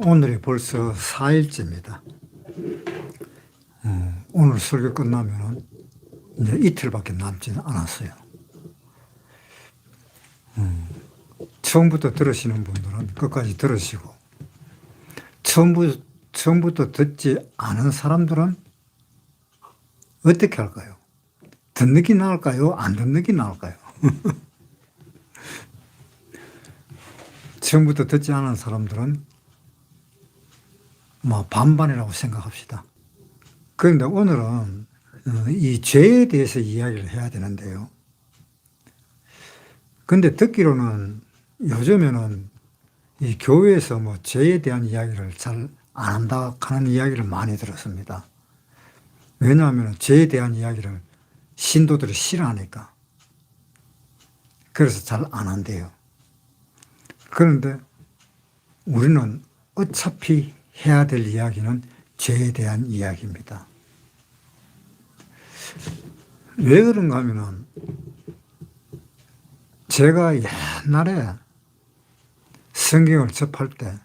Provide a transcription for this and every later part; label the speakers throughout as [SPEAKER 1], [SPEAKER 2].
[SPEAKER 1] 오늘이 벌써 4일째입니다. 오늘 설교 끝나면은 이제 이틀밖에 남지는 않았어요. 처음부터 들으시는 분들은 끝까지 들으시고, 처음부터 듣지 않은 사람들은 어떻게 할까요? 듣는 게 나을까요? 안 듣는 게 나을까요? 처음부터 듣지 않은 사람들은 뭐 반반이라고 생각합시다. 그런데 오늘은 이 죄에 대해서 이야기를 해야 되는데요. 근데 듣기로는 요즘에는 이 교회에서 뭐 죄에 대한 이야기를 잘 안 한다 하는 이야기를 많이 들었습니다. 왜냐하면 죄에 대한 이야기를 신도들이 싫어하니까. 그래서 잘 안 한대요. 그런데 우리는 어차피 해야 될 이야기는 죄에 대한 이야기입니다. 왜 그런가 하면은 제가 옛날에 성경을 접할 때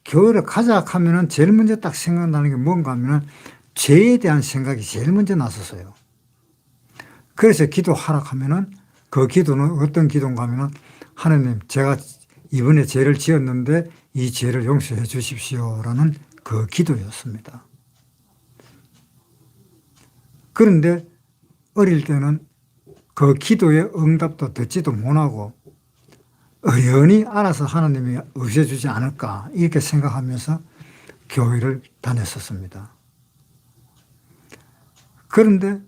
[SPEAKER 1] 교회를 가자 하면은 제일 먼저 딱 생각나는 게 뭔가 하면은 죄에 대한 생각이 제일 먼저 났었어요. 그래서 기도하라 하면은 그 기도는 어떤 기도인가 하면은 하나님, 제가 이번에 죄를 지었는데 이 죄를 용서해 주십시오라는 그 기도였습니다. 그런데 어릴 때는 그 기도의 응답도 듣지도 못하고 의연히 알아서 하나님이 없애주지 않을까 이렇게 생각하면서 교회를 다녔었습니다. 그런데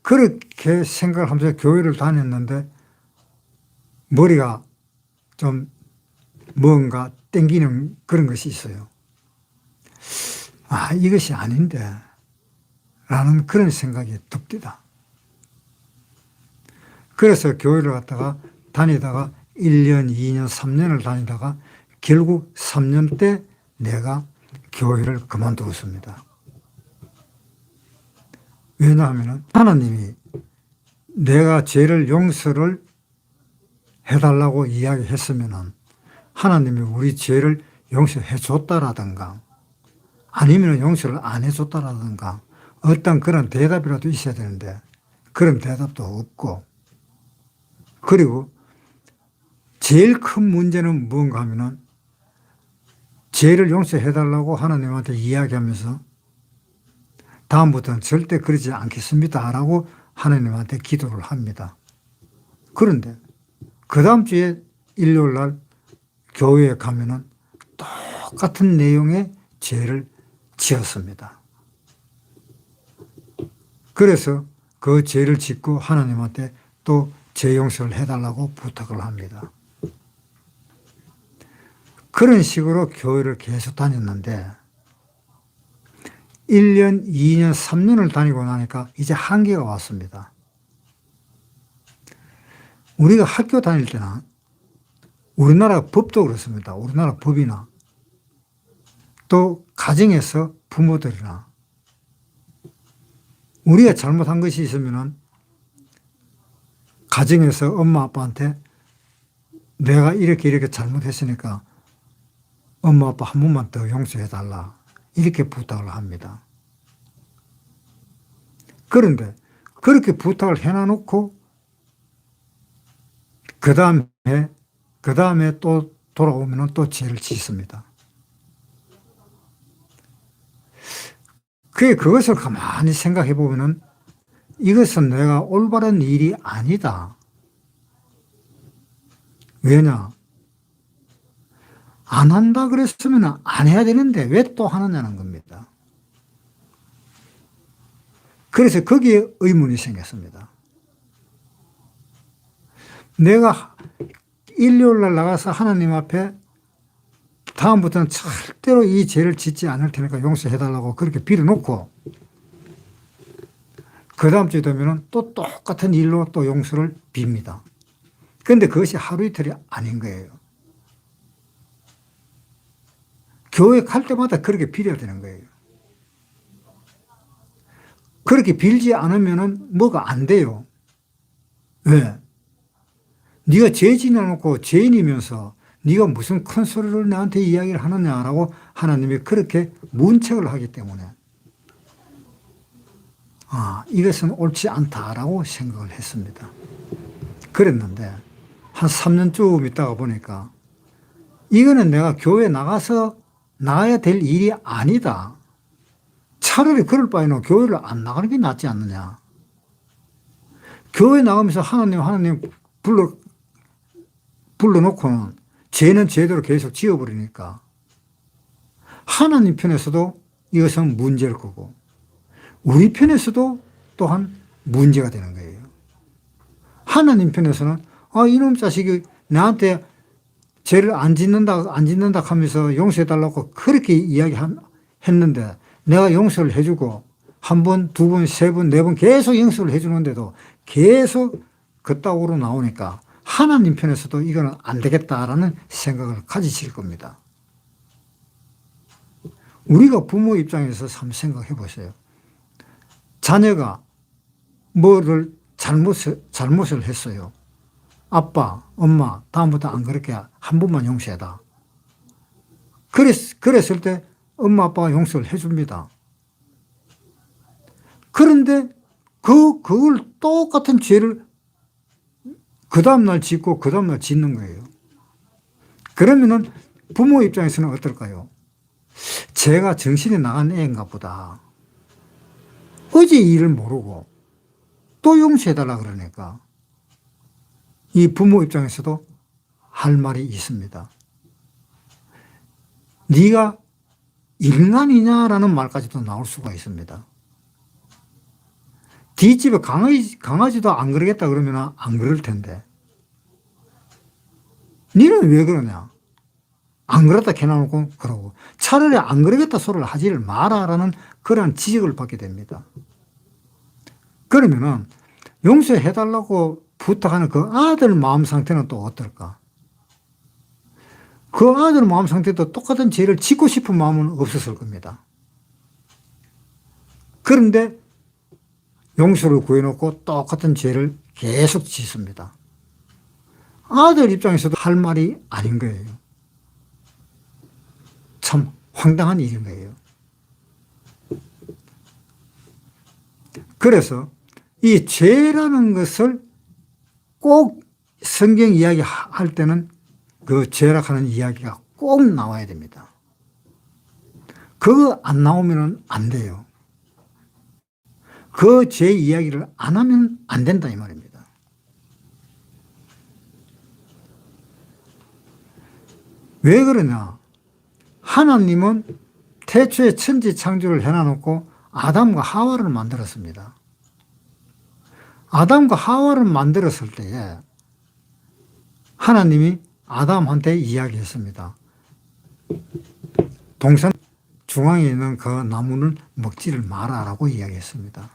[SPEAKER 1] 그렇게 생각을 하면서 교회를 다녔는데 머리가 좀 뭔가 땡기는 그런 것이 있어요. 아, 이것이 아닌데 라는 그런 생각이 듭니다. 그래서 교회를 갔다가 다니다가 1년, 2년, 3년을 다니다가 결국 3년 때 내가 교회를 그만두었습니다. 왜냐하면 하나님이 내가 죄를 용서를 해달라고 이야기했으면 하나님이 우리 죄를 용서해 줬다라든가 아니면 용서를 안 해줬다라든가 어떤 그런 대답이라도 있어야 되는데 그런 대답도 없고, 그리고 제일 큰 문제는 뭔가 하면은 죄를 용서해달라고 하나님한테 이야기하면서 다음부터는 절대 그러지 않겠습니다 라고 하나님한테 기도를 합니다. 그런데 그 다음 주에 일요일 날 교회에 가면은 똑같은 내용의 죄를 지었습니다. 그래서 그 죄를 짓고 하나님한테 또 죄 용서를 해달라고 부탁을 합니다. 그런 식으로 교회를 계속 다녔는데 1년, 2년, 3년을 다니고 나니까 이제 한계가 왔습니다. 우리가 학교 다닐 때나 우리나라 법도 그렇습니다. 우리나라 법이나 또 가정에서 부모들이나 우리가 잘못한 것이 있으면 가정에서 엄마 아빠한테 내가 이렇게 잘못했으니까 엄마 아빠 한 번만 더 용서해 달라 이렇게 부탁을 합니다. 그런데 그렇게 부탁을 해놔놓고 그 다음에 또 돌아오면 또 죄를 짓습니다. 그것을 가만히 생각해 보면은 이것은 내가 올바른 일이 아니다. 왜냐? 안 한다 그랬으면 안 해야 되는데 왜 또 하느냐는 겁니다. 그래서 거기에 의문이 생겼습니다. 내가 일요일 날 나가서 하나님 앞에 다음부터는 절대로 이 죄를 짓지 않을 테니까 용서해달라고 그렇게 빌어놓고 그 다음 주에 되면 또 똑같은 일로 또 용서를 빕니다. 그런데 그것이 하루 이틀이 아닌 거예요. 교회 갈 때마다 그렇게 빌어야 되는 거예요. 그렇게 빌지 않으면 뭐가 안 돼요. 왜? 네가 죄 지어놓고 죄인이면서 네가 무슨 큰 소리를 나한테 이야기를 하느냐라고 하나님이 그렇게 문책을 하기 때문에 이것은 옳지 않다라고 생각을 했습니다. 그랬는데 한 3년쯤 있다가 보니까 이거는 내가 교회 나가야 될 일이 아니다. 차라리 그럴 바에는 교회를 안 나가는 게 낫지 않느냐. 교회 나가면서 하나님 불러놓고는 죄는 죄대로 계속 지어버리니까 하나님 편에서도 이것은 문제일 거고 우리 편에서도 또한 문제가 되는 거예요. 하나님 편에서는 이놈 자식이 나한테 죄를 안 짓는다 하면서 용서해달라고 그렇게 이야기했는데 내가 용서를 해주고 한 번, 두 번, 세 번, 네 번 계속 용서를 해주는데도 계속 그따구로 나오니까 하나님 편에서도 이거는 안 되겠다라는 생각을 가지실 겁니다. 우리가 부모 입장에서 한번 생각해 보세요. 자녀가 뭐를 잘못을 했어요. 아빠, 엄마, 다음부터 안 그렇게 한 번만 용서해라. 그랬을 때 엄마, 아빠가 용서를 해줍니다. 그런데 그걸 똑같은 죄를 그 다음날 짓고 그 다음날 짓는 거예요. 그러면은 부모 입장에서는 어떨까요? 제가 정신이 나간 애인가 보다. 어제 일을 모르고 또 용서해달라 그러니까 이 부모 입장에서도 할 말이 있습니다. 네가 인간이냐라는 말까지도 나올 수가 있습니다. 뒷집에 강아지도 안 그러겠다 그러면 안 그럴 텐데 니는 왜 그러냐? 안 그랬다 해놔놓고 그러고 차라리 안 그러겠다 소리를 하지를 마라라는 그런 지적을 받게 됩니다. 그러면은 용서해달라고 부탁하는 그 아들 마음 상태는 또 어떨까? 그 아들 마음 상태도 똑같은 죄를 짓고 싶은 마음은 없었을 겁니다. 그런데 용서를 구해놓고 똑같은 죄를 계속 짓습니다. 아들 입장에서도 할 말이 아닌 거예요. 참 황당한 일인 거예요. 그래서 이 죄라는 것을 꼭 성경 이야기 할 때는 그 죄라는 이야기가 꼭 나와야 됩니다. 그거 안 나오면 안 돼요. 그 죄 이야기를 안 하면 안 된다 이 말입니다. 왜 그러냐? 하나님은 태초에 천지 창조를 해놔놓고 아담과 하와를 만들었습니다. 아담과 하와를 만들었을 때에 하나님이 아담한테 이야기했습니다. 동산 중앙에 있는 그 나무는 먹지를 마라라고 이야기했습니다.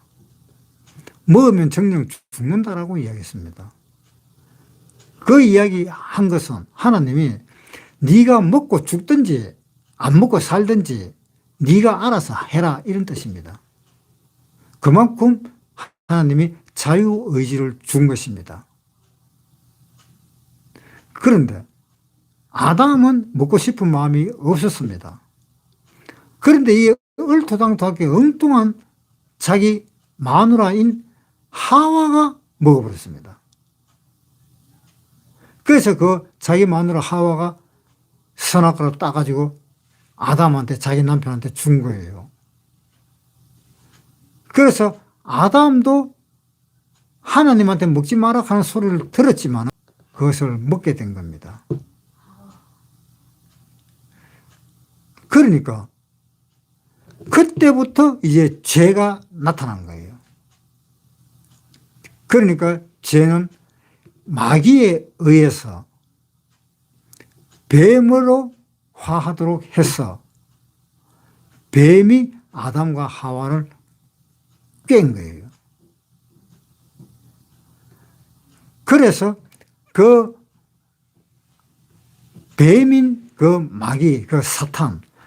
[SPEAKER 1] 먹으면 정령 죽는다라고 이야기했습니다. 그 이야기 한 것은 하나님이 네가 먹고 죽든지 안 먹고 살든지 네가 알아서 해라 이런 뜻입니다. 그만큼 하나님이 자유의지를 준 것입니다. 그런데 아담은 먹고 싶은 마음이 없었습니다. 그런데 이 얼토당토하게 엉뚱한 자기 마누라인 하와가 먹어버렸습니다. 그래서 그 자기 마누라 하와가 선악과를 따가지고 아담한테 자기 남편한테 준 거예요. 그래서 아담도 하나님한테 먹지 마라 하는 소리를 들었지만 그것을 먹게 된 겁니다. 그러니까 그때부터 이제 죄가 나타난 거예요. 그러니까 죄는 마귀에 의해서 뱀으로 화하도록 해서 뱀이 아담과 하와를 깬 거예요. 그래서 그 뱀인 그 마귀, 그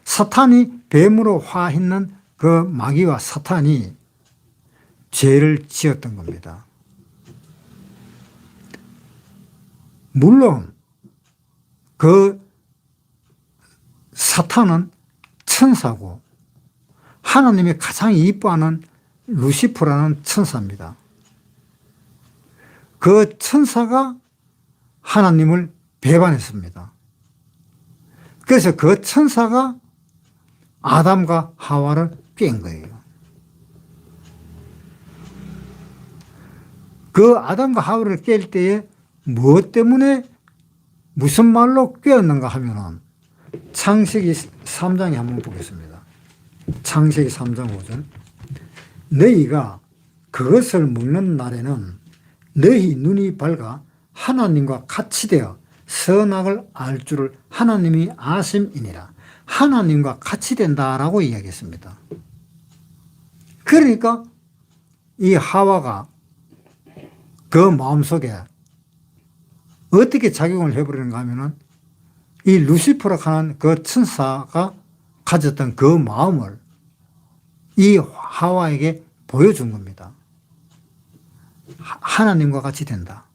[SPEAKER 1] 사탄이 뱀으로 화했는 그 마귀와 사탄이 죄를 지었던 겁니다. 물론 그 사탄은 천사고 하나님이 가장 이뻐하는 루시퍼라는 천사입니다. 그 천사가 하나님을 배반했습니다. 그래서 그 천사가 아담과 하와를 깬 거예요. 그 아담과 하와를 깰 때에 무엇 때문에 무슨 말로 꿰었는가 하면은 창세기 3장에 한번 보겠습니다. 창세기 3장 5절. 너희가 그것을 먹는 날에는 너희 눈이 밝아 하나님과 같이 되어 선악을 알 줄을 하나님이 아심이니라. 하나님과 같이 된다라고 이야기했습니다. 그러니까 이 하와가 그 마음속에 어떻게 작용을 해버리는가 하면은 이 루시퍼라고 하는 그 천사가 가졌던 그 마음을 이 하와에게 보여준 겁니다. 하나님과 같이 된다.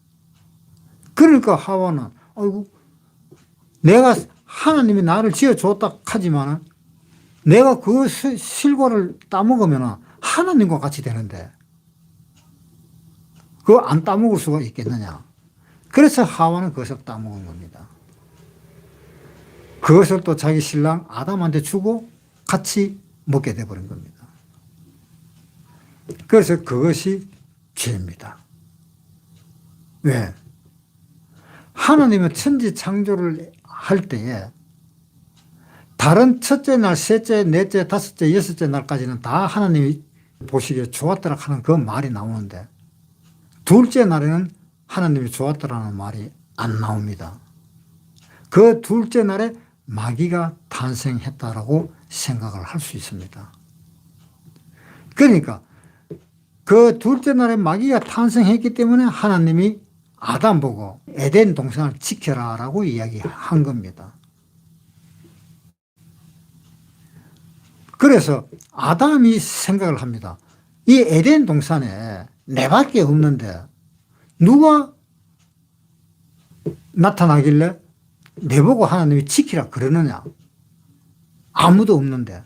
[SPEAKER 1] 그러니까 하와는 아이고 내가 하나님이 나를 지어줬다 하지만 내가 그 실과를 따먹으면 하나님과 같이 되는데 그거 안 따먹을 수가 있겠느냐. 그래서 하와는 그것을 따먹은 겁니다. 그것을 또 자기 신랑 아담한테 주고 같이 먹게 돼버린 겁니다. 그래서 그것이 죄입니다. 왜? 하나님은 천지 창조를 할 때에 다른 첫째 날, 셋째, 넷째, 다섯째, 여섯째 날까지는 다 하나님이 보시기에 좋았더라 하는 그 말이 나오는데 둘째 날에는 하나님이 좋았더라는 말이 안 나옵니다. 그 둘째 날에 마귀가 탄생했다라고 생각을 할 수 있습니다. 그러니까 그 둘째 날에 마귀가 탄생했기 때문에 하나님이 아담 보고 에덴 동산을 지켜라 라고 이야기한 겁니다. 그래서 아담이 생각을 합니다. 이 에덴 동산에 내밖에 없는데 누가 나타나길래 내보고 하나님이 지키라 그러느냐. 아무도 없는데.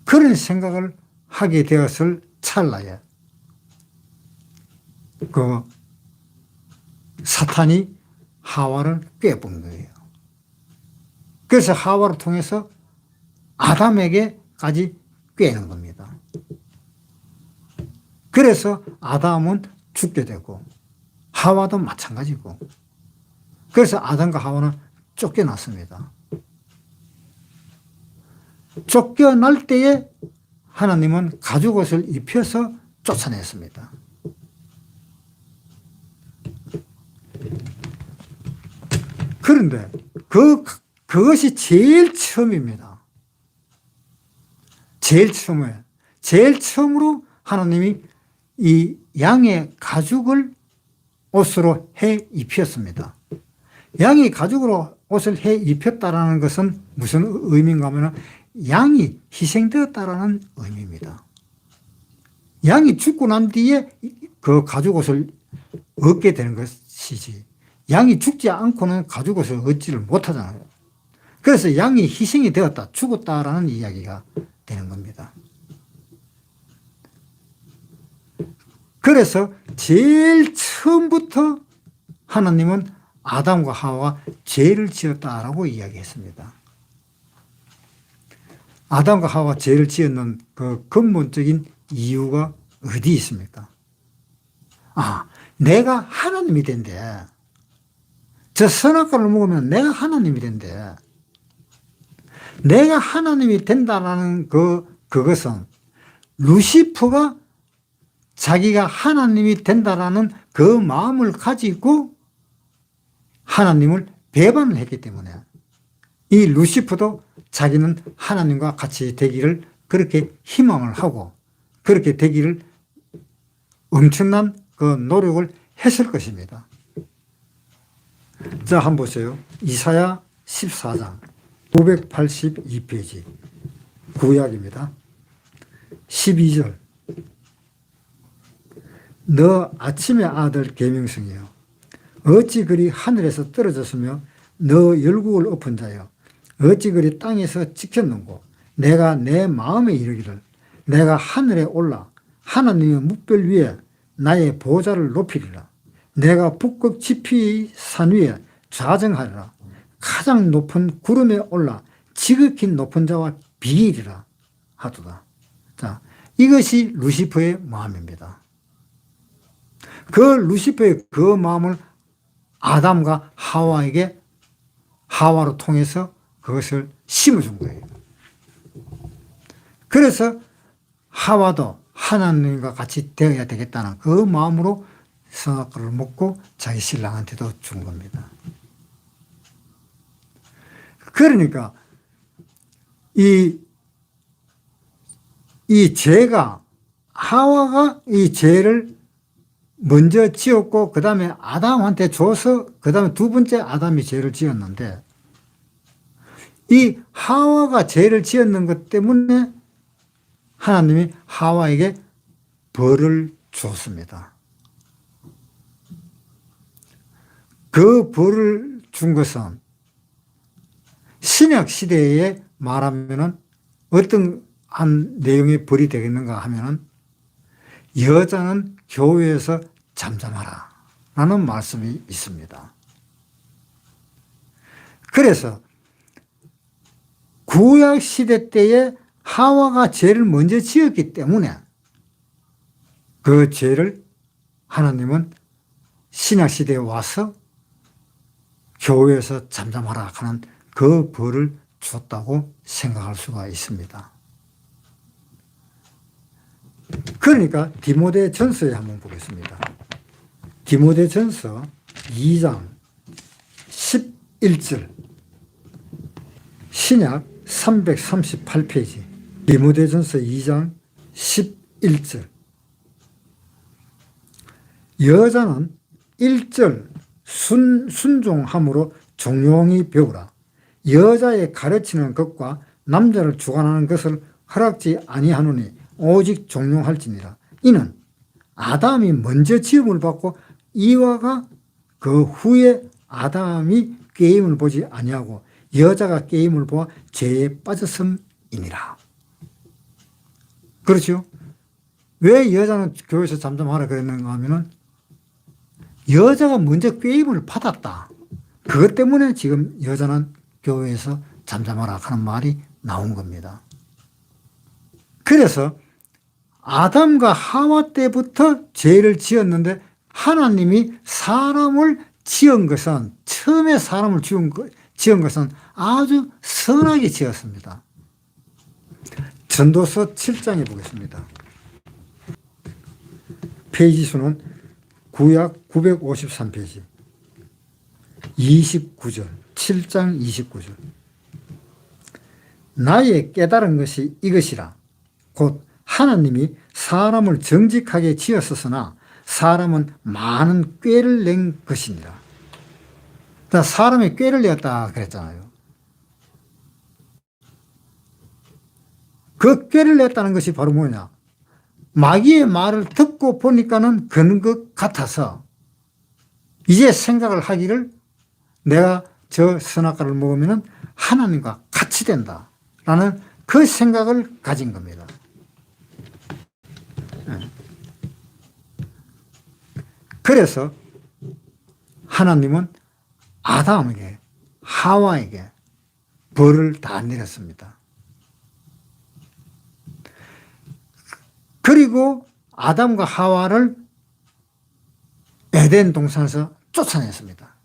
[SPEAKER 1] 그런 생각을 하게 되었을 찰나에 그 사탄이 하와를 꿰본 거예요. 그래서 하와를 통해서 아담에게까지 꿰는 겁니다. 그래서 아담은 죽게 되고 하와도 마찬가지고 그래서 아담과 하와는 쫓겨났습니다. 쫓겨날 때에 하나님은 가죽옷을 입혀서 쫓아냈습니다. 그런데 그것이 제일 처음입니다. 제일 처음에 제일 처음으로 하나님이 이 양의 가죽을 옷으로 해 입혔습니다. 양이 가죽으로 옷을 해 입혔다라는 것은 무슨 의미인가 하면 양이 희생되었다라는 의미입니다. 양이 죽고 난 뒤에 그 가죽옷을 얻게 되는 것이지 양이 죽지 않고는 가죽옷을 얻지를 못하잖아요. 그래서 양이 희생이 되었다, 죽었다라는 이야기가 되는 겁니다. 그래서 제일 처음부터 하나님은 아담과 하와가 죄를 지었다라고 이야기했습니다. 아담과 하와가 죄를 지었는 그 근본적인 이유가 어디 있습니까? 내가 하나님이 된대. 저 선악과를 먹으면 내가 하나님이 된대. 내가 하나님이 된다라는 그것은 루시퍼가 자기가 하나님이 된다라는 그 마음을 가지고 하나님을 배반을 했기 때문에 이 루시퍼도 자기는 하나님과 같이 되기를 그렇게 희망을 하고 그렇게 되기를 엄청난 그 노력을 했을 것입니다. 자, 한번 보세요. 이사야 14장 982페이지 구약입니다. 12절 너 아침의 아들 계명성이여 어찌 그리 하늘에서 떨어졌으며 너 열국을 엎은 자여 어찌 그리 땅에서 지켰는고 내가 내 마음에 이르기를 내가 하늘에 올라 하나님의 뭇별 위에 나의 보좌를 높이리라. 내가 북극 지피의 산 위에 좌정하리라. 가장 높은 구름에 올라 지극히 높은 자와 비리라 하도다. 자, 이것이 루시퍼의 마음입니다. 그 루시퍼의 그 마음을 아담과 하와로 통해서 그것을 심어준 거예요. 그래서 하와도 하나님과 같이 되어야 되겠다는 그 마음으로 선악과를 먹고 자기 신랑한테도 준 겁니다. 그러니까 이 죄가 하와가 이 죄를 먼저 지었고 그 다음에 아담한테 줘서 그 다음에 두 번째 아담이 죄를 지었는데 이 하와가 죄를 지었는 것 때문에 하나님이 하와에게 벌을 줬습니다. 그 벌을 준 것은 신약 시대에 말하면은 어떤 한 내용의 벌이 되겠는가 하면은 여자는 교회에서 잠잠하라 라는 말씀이 있습니다. 그래서 구약 시대 때에 하와가 죄를 먼저 지었기 때문에 그 죄를 하나님은 신약 시대에 와서 교회에서 잠잠하라 하는 그 벌을 줬다고 생각할 수가 있습니다. 그러니까 디모데 전서에 한번 보겠습니다. 디모데 전서 2장 11절 신약 338페이지 디모데 전서 2장 11절 여자는 1절 순종함으로 종용히 배우라. 여자의 가르치는 것과 남자를 주관하는 것을 허락지 아니하노니 오직 종용할지니라. 이는 아담이 먼저 지음을 받고 이와가 그 후에 아담이 꾀임을 보지 아니하고 여자가 꾀임을 보아 죄에 빠졌음이니라. 그렇죠? 왜 여자는 교회에서 잠잠하라 그랬는가 하면은 여자가 먼저 꾀임을 받았다. 그것 때문에 지금 여자는 교회에서 잠잠하라 하는 말이 나온 겁니다. 그래서 아담과 하와 때부터 죄를 지었는데 하나님이 사람을 지은 것은 처음에 사람을 지은 것은 아주 선하게 지었습니다. 전도서 7장에 보겠습니다. 페이지 수는 구약 953페이지 29절 7장 29절 나의 깨달은 것이 이것이라 곧 하나님이 사람을 정직하게 지었으나 사람은 많은 꾀를 낸 것이니라. 사람이 꾀를 내었다 그랬잖아요. 그 꾀를 냈다는 것이 바로 뭐냐? 마귀의 말을 듣고 보니까는 그런 것 같아서 이제 생각을 하기를 내가 저 선악과를 먹으면 하나님과 같이 된다라는 그 생각을 가진 겁니다. 그래서 하나님은 아담에게 하와에게 벌을 다 내렸습니다. 그리고 아담과 하와를 에덴 동산에서 쫓아냈습니다.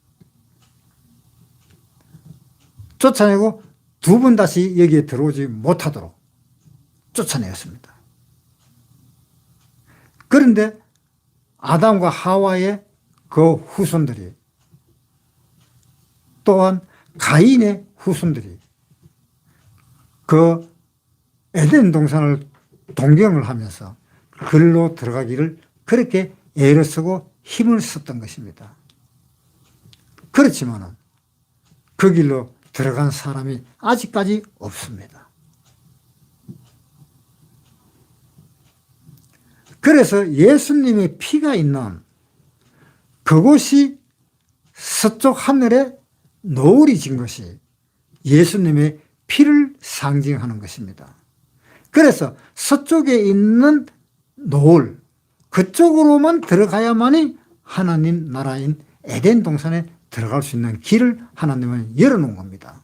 [SPEAKER 1] 쫓아내고 두 번 다시 여기에 들어오지 못하도록 쫓아내었습니다. 그런데 아담과 하와의 그 후손들이 또한 가인의 후손들이 그 에덴 동산을 동경을 하면서 글로 들어가기를 그렇게 애를 쓰고 힘을 썼던 것입니다. 그렇지만은 그 길로 들어간 사람이 아직까지 없습니다. 그래서 예수님의 피가 있는 그곳이 서쪽 하늘에 노을이 진 것이 예수님의 피를 상징하는 것입니다. 그래서 서쪽에 있는 노을, 그쪽으로만 들어가야만이 하나님 나라인 에덴 동산에 들어갈 수 있는 길을 하나님은 열어놓은 겁니다.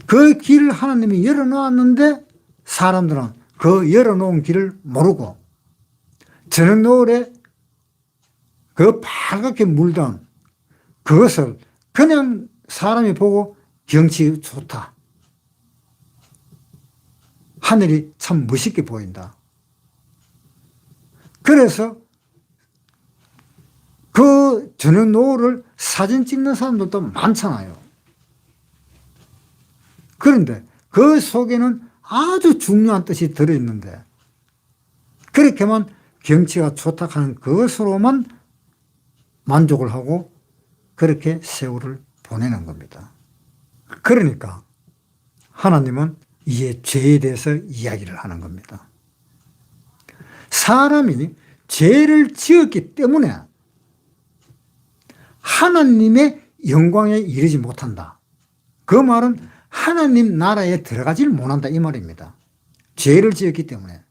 [SPEAKER 1] 그 길을 하나님이 열어놓았는데 사람들은 그 열어놓은 길을 모르고 저녁 노을에 그 빨갛게 물던 그것을 그냥 사람이 보고 경치 좋다. 하늘이 참 멋있게 보인다. 그래서 그 저녁 노을을 사진 찍는 사람들도 많잖아요. 그런데 그 속에는 아주 중요한 뜻이 들어있는데 그렇게만 경치가 좋다 하는 그것으로만 만족을 하고 그렇게 세월을 보내는 겁니다. 그러니까 하나님은 이제 죄에 대해서 이야기를 하는 겁니다. 사람이 죄를 지었기 때문에 하나님의 영광에 이르지 못한다. 그 말은 하나님 나라에 들어가질 못한다 이 말입니다. 죄를 지었기 때문에.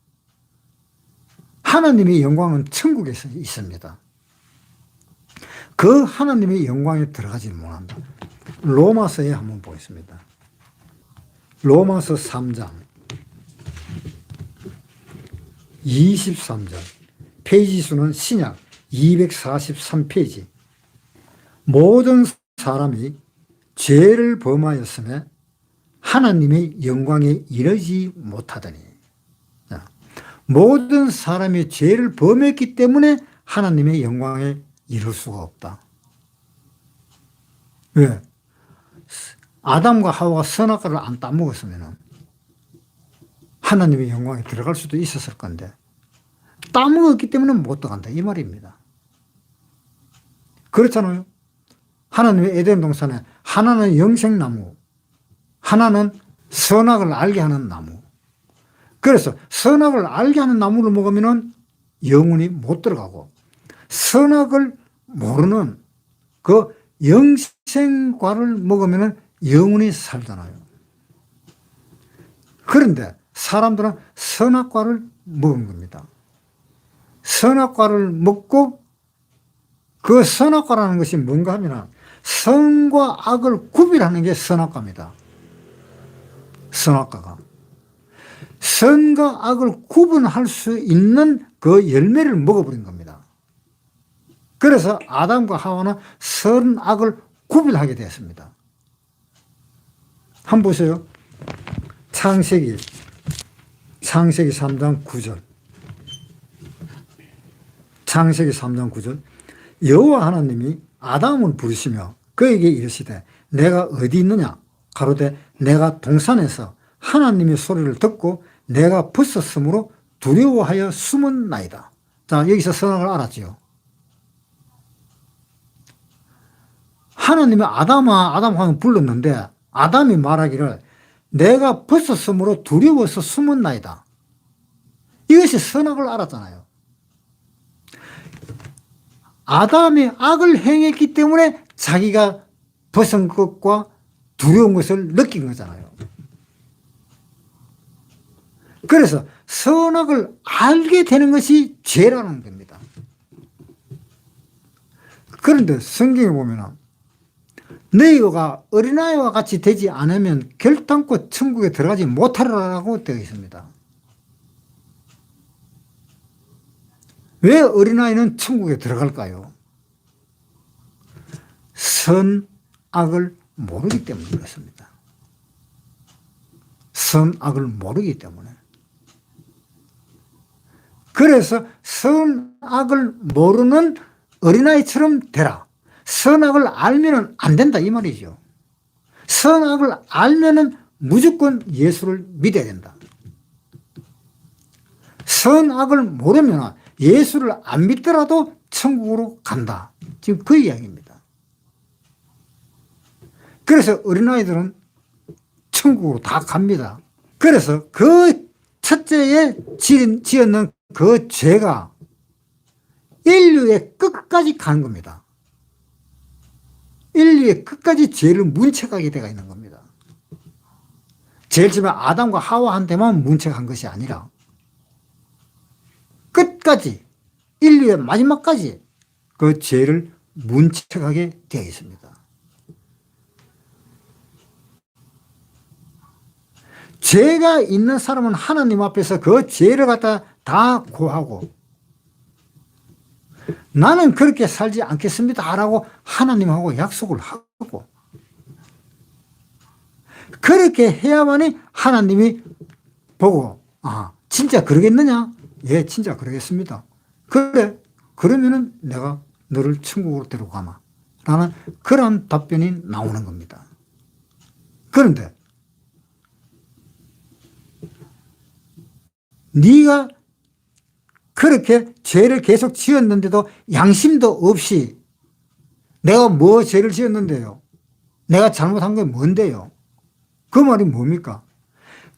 [SPEAKER 1] 하나님의 영광은 천국에 있습니다. 그 하나님의 영광에 들어가지 못한다. 로마서에 한번 보겠습니다. 로마서 3장 23절 페이지 수는 신약 243페이지. 모든 사람이 죄를 범하였으며 하나님의 영광에 이르지 못하더니, 모든 사람이 죄를 범했기 때문에 하나님의 영광에 이룰 수가 없다. 왜? 아담과 하와가 선악과를 안 따먹었으면 하나님의 영광에 들어갈 수도 있었을 건데 따먹었기 때문에 못 들어간다 이 말입니다. 그렇잖아요. 하나님의 에덴 동산에 하나는 영생나무, 하나는 선악을 알게 하는 나무. 그래서 선악을 알게 하는 나무를 먹으면 영혼이 못 들어가고 선악을 모르는 그 영생과를 먹으면 영혼이 살잖아요. 그런데 사람들은 선악과를 먹은 겁니다. 선악과를 먹고 그 선악과라는 것이 뭔가 하면 선과 악을 구별하는 게 선악과입니다. 선악과가. 선과 악을 구분할 수 있는 그 열매를 먹어버린 겁니다. 그래서 아담과 하와는 선악을 구별하게 되었습니다. 한번 보세요. 창세기 3장 9절. 창세기 3장 9절. 여호와 하나님이 아담을 부르시며 그에게 이르시되 내가 어디 있느냐? 가로되 내가 동산에서 하나님의 소리를 듣고 내가 벗었으므로 두려워하여 숨은 나이다. 자, 여기서 선악을 알았지요. 하나님이 아담아 불렀는데 아담이 말하기를 내가 벗었으므로 두려워서 숨은 나이다. 이것이 선악을 알았잖아요. 아담이 악을 행했기 때문에 자기가 벗은 것과 두려운 것을 느낀 거잖아요. 그래서 선악을 알게 되는 것이 죄라는 겁니다. 그런데 성경에 보면 너희가 어린아이와 같이 되지 않으면 결단코 천국에 들어가지 못하리라고 되어 있습니다. 왜 어린아이는 천국에 들어갈까요? 선악을 모르기 때문에 그렇습니다. 선악을 모르기 때문에. 그래서 선악을 모르는 어린아이처럼 되라. 선악을 알면 안 된다 이 말이죠. 선악을 알면 무조건 예수를 믿어야 된다. 선악을 모르면 예수를 안 믿더라도 천국으로 간다. 지금 그 이야기입니다. 그래서 어린아이들은 천국으로 다 갑니다. 그래서 그 첫째에 지었는 그 죄가 인류의 끝까지 가는 겁니다. 인류의 끝까지 죄를 문책하게 되어 있는 겁니다. 제일 처음에 아담과 하와한테만 문책한 것이 아니라 끝까지 인류의 마지막까지 그 죄를 문책하게 되어 있습니다. 죄가 있는 사람은 하나님 앞에서 그 죄를 갖다 다 고하고 나는 그렇게 살지 않겠습니다 라고 하나님하고 약속을 하고 그렇게 해야만이 하나님이 보고 진짜 그러겠느냐? 예, 진짜 그러겠습니다. 그래, 그러면은 내가 너를 천국으로 데려가마 라는 그런 답변이 나오는 겁니다. 그런데 네가 그렇게 죄를 계속 지었는데도 양심도 없이 내가 뭐 죄를 지었는데요? 내가 잘못한 게 뭔데요? 그 말이 뭡니까?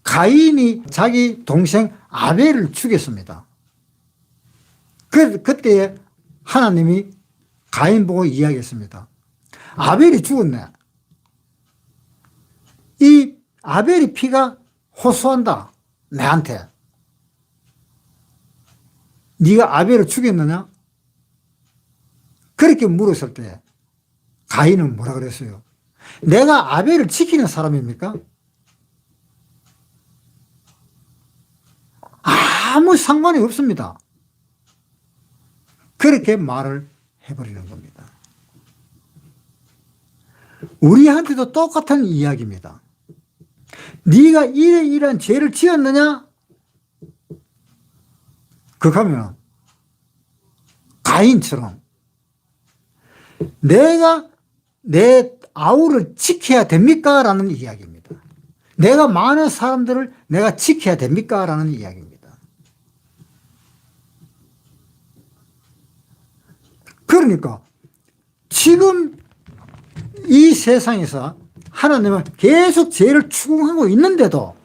[SPEAKER 1] 가인이 자기 동생 아벨을 죽였습니다. 그때 하나님이 가인 보고 이야기했습니다. 아벨이 죽었네. 이 아벨의 피가 호소한다. 내한테. 네가 아벨을 죽였느냐? 그렇게 물었을 때 가인은 뭐라 그랬어요? 내가 아벨을 지키는 사람입니까? 아무 상관이 없습니다. 그렇게 말을 해버리는 겁니다. 우리한테도 똑같은 이야기입니다. 네가 이러이러한 죄를 지었느냐? 그러면 가인처럼 내가 내 아우를 지켜야 됩니까? 라는 이야기입니다. 내가 많은 사람들을 내가 지켜야 됩니까? 라는 이야기입니다. 그러니까 지금 이 세상에서 하나님은 계속 죄를 추궁하고 있는데도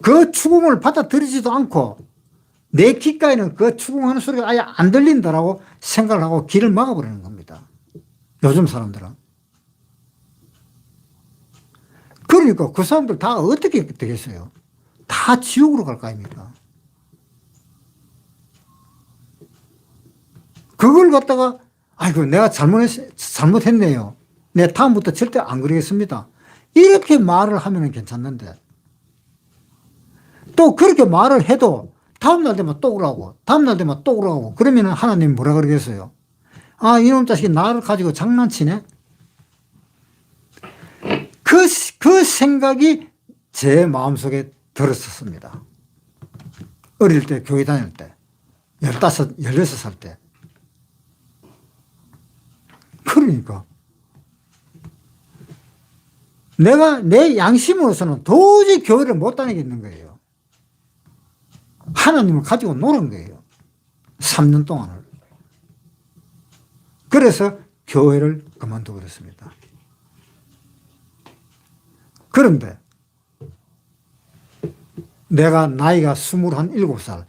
[SPEAKER 1] 그 추궁을 받아들이지도 않고 내 귓가에는 그 추궁하는 소리가 아예 안 들린다라고 생각을 하고 귀를 막아버리는 겁니다. 요즘 사람들은. 그러니까 그 사람들 다 어떻게 되겠어요? 다 지옥으로 갈 거 아닙니까? 그걸 갖다가 아이고 내가 잘못했네요. 내 다음부터 절대 안 그러겠습니다. 이렇게 말을 하면 괜찮는데 또 그렇게 말을 해도 다음날 되면 또 그러고 다음날 되면 또 그러고 그러면 하나님 뭐라 그러겠어요? 이놈 자식이 나를 가지고 장난치네? 그 생각이 제 마음속에 들었었습니다. 어릴 때 교회 다닐 때 15, 16살 때 그러니까 내가 내 양심으로서는 도저히 교회를 못 다니겠는 거예요. 하나님을 가지고 노는 거예요. 3년 동안을. 그래서 교회를 그만두버렸습니다. 그런데 내가 나이가 27살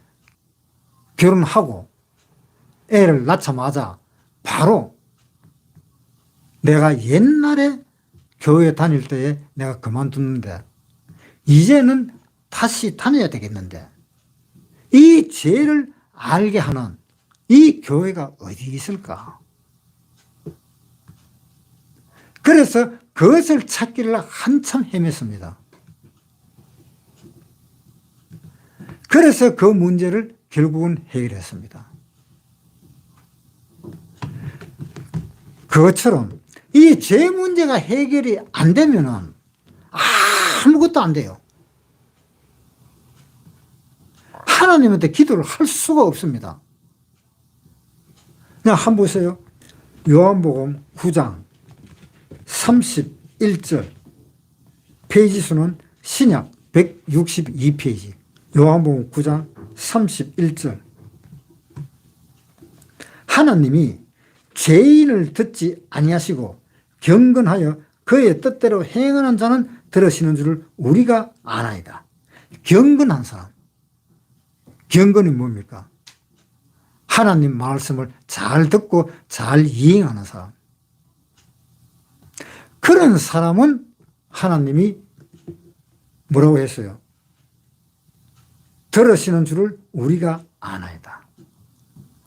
[SPEAKER 1] 결혼하고 애를 낳자마자 바로 내가 옛날에 교회 다닐 때에 내가 그만뒀는데 이제는 다시 다녀야 되겠는데 이 죄를 알게 하는 이 교회가 어디 있을까? 그래서 그것을 찾기를 한참 헤맸습니다. 그래서 그 문제를 결국은 해결했습니다. 그것처럼 이 죄 문제가 해결이 안 되면은 아무것도 안 돼요. 하나님한테 기도를 할 수가 없습니다. 그냥 한번 보세요. 요한복음 9장 31절 페이지 수는 신약 162페이지 요한복음 9장 31절 하나님이 죄인을 듣지 아니하시고 경건하여 그의 뜻대로 행하는 자는 들으시는 줄을 우리가 아나이다. 경건한 사람. 경건이 뭡니까? 하나님 말씀을 잘 듣고 잘 이행하는 사람. 그런 사람은 하나님이 뭐라고 했어요? 들으시는 줄을 우리가 아나이다.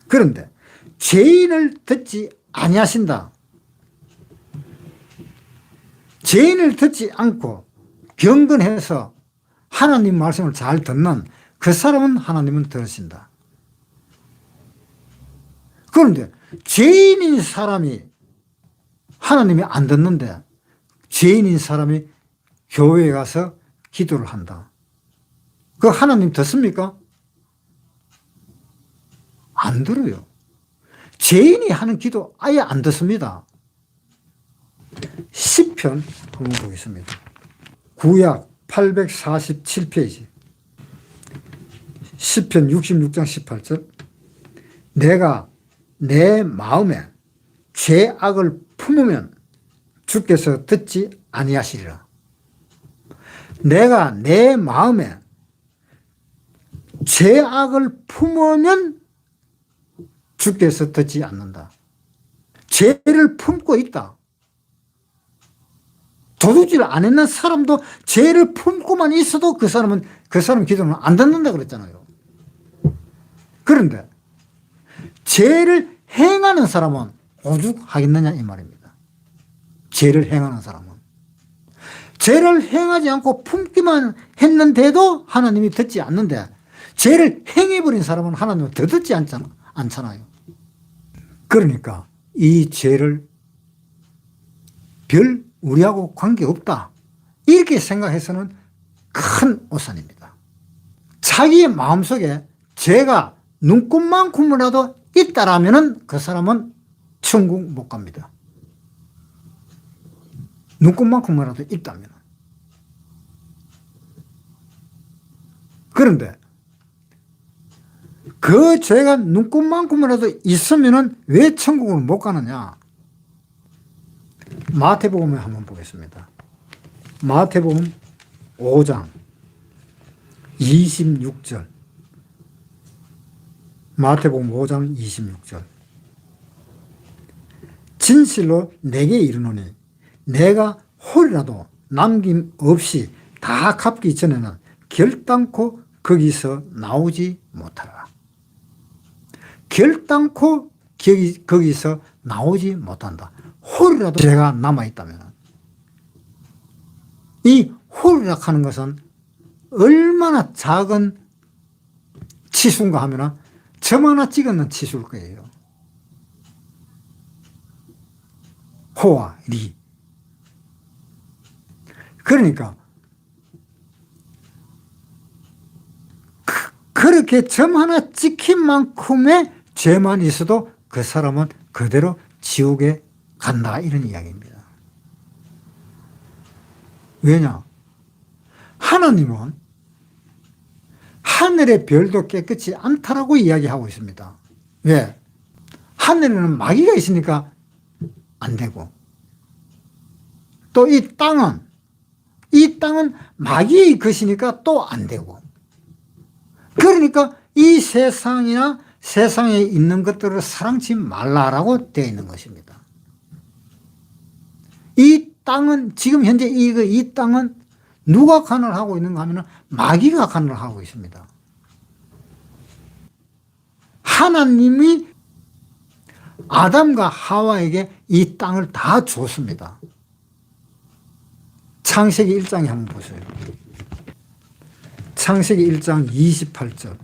[SPEAKER 1] 그런데 죄인을 듣지 아니하신다. 죄인을 듣지 않고 경건해서 하나님 말씀을 잘 듣는 그 사람은 하나님은 들으신다. 그런데 죄인인 사람이 하나님이 안 듣는데 죄인인 사람이 교회에 가서 기도를 한다. 그 하나님 듣습니까? 안 들어요. 죄인이 하는 기도 아예 안 듣습니다. 시편 한번 보겠습니다. 구약 847페이지. 시편 66장 18절. 내가 내 마음에 죄악을 품으면 주께서 듣지 아니하시리라. 내가 내 마음에 죄악을 품으면 주께서 듣지 않는다. 죄를 품고 있다. 도둑질 안 했는 사람도 죄를 품고만 있어도 그 사람 기도는 안 듣는다 그랬잖아요. 그런데 죄를 행하는 사람은 오죽하겠느냐 이 말입니다. 죄를 행하는 사람은. 죄를 행하지 않고 품기만 했는데도 하나님이 듣지 않는데 죄를 행해버린 사람은 하나님은 더 듣지 않잖아요. 그러니까 이 죄를 별 우리하고 관계없다 이렇게 생각해서는 큰 오산입니다. 자기의 마음속에 죄가 눈곱만큼이라도 있다라면 그 사람은 천국 못 갑니다. 눈곱만큼이라도 있다면. 그런데 그 죄가 눈곱만큼이라도 있으면 왜 천국을 못 가느냐? 마태복음을 한번 보겠습니다. 마태복음 5장 26절. 마태복음 5장 26절. 진실로 내게 이르노니 내가 홀이라도 남김없이 다 갚기 전에는 결단코 거기서 나오지 못하라. 결단코 거기서 나오지 못한다. 홀이라도 죄가 남아있다면. 이 홀이라 하는 것은 얼마나 작은 치수인가 하면 점 하나 찍어놓은 치수일 거예요. 호와 리. 그러니까 그렇게 점 하나 찍힌 만큼의 죄만 있어도 그 사람은 그대로 지옥에 간다 이런 이야기입니다. 왜냐? 하나님은 하늘의 별도 깨끗이 않다라고 이야기하고 있습니다. 왜? 하늘에는 마귀가 있으니까 안 되고 또 이 땅은 마귀의 것이니까 또 안 되고 그러니까 이 세상이나 세상에 있는 것들을 사랑치 말라라고 되어 있는 것입니다. 이 땅은 지금 현재 이 땅은 누가 관을 하고 있는가 하면 마귀가 관을 하고 있습니다. 하나님이 아담과 하와에게 이 땅을 다 줬습니다. 창세기 1장에 한번 보세요. 창세기 1장 28절.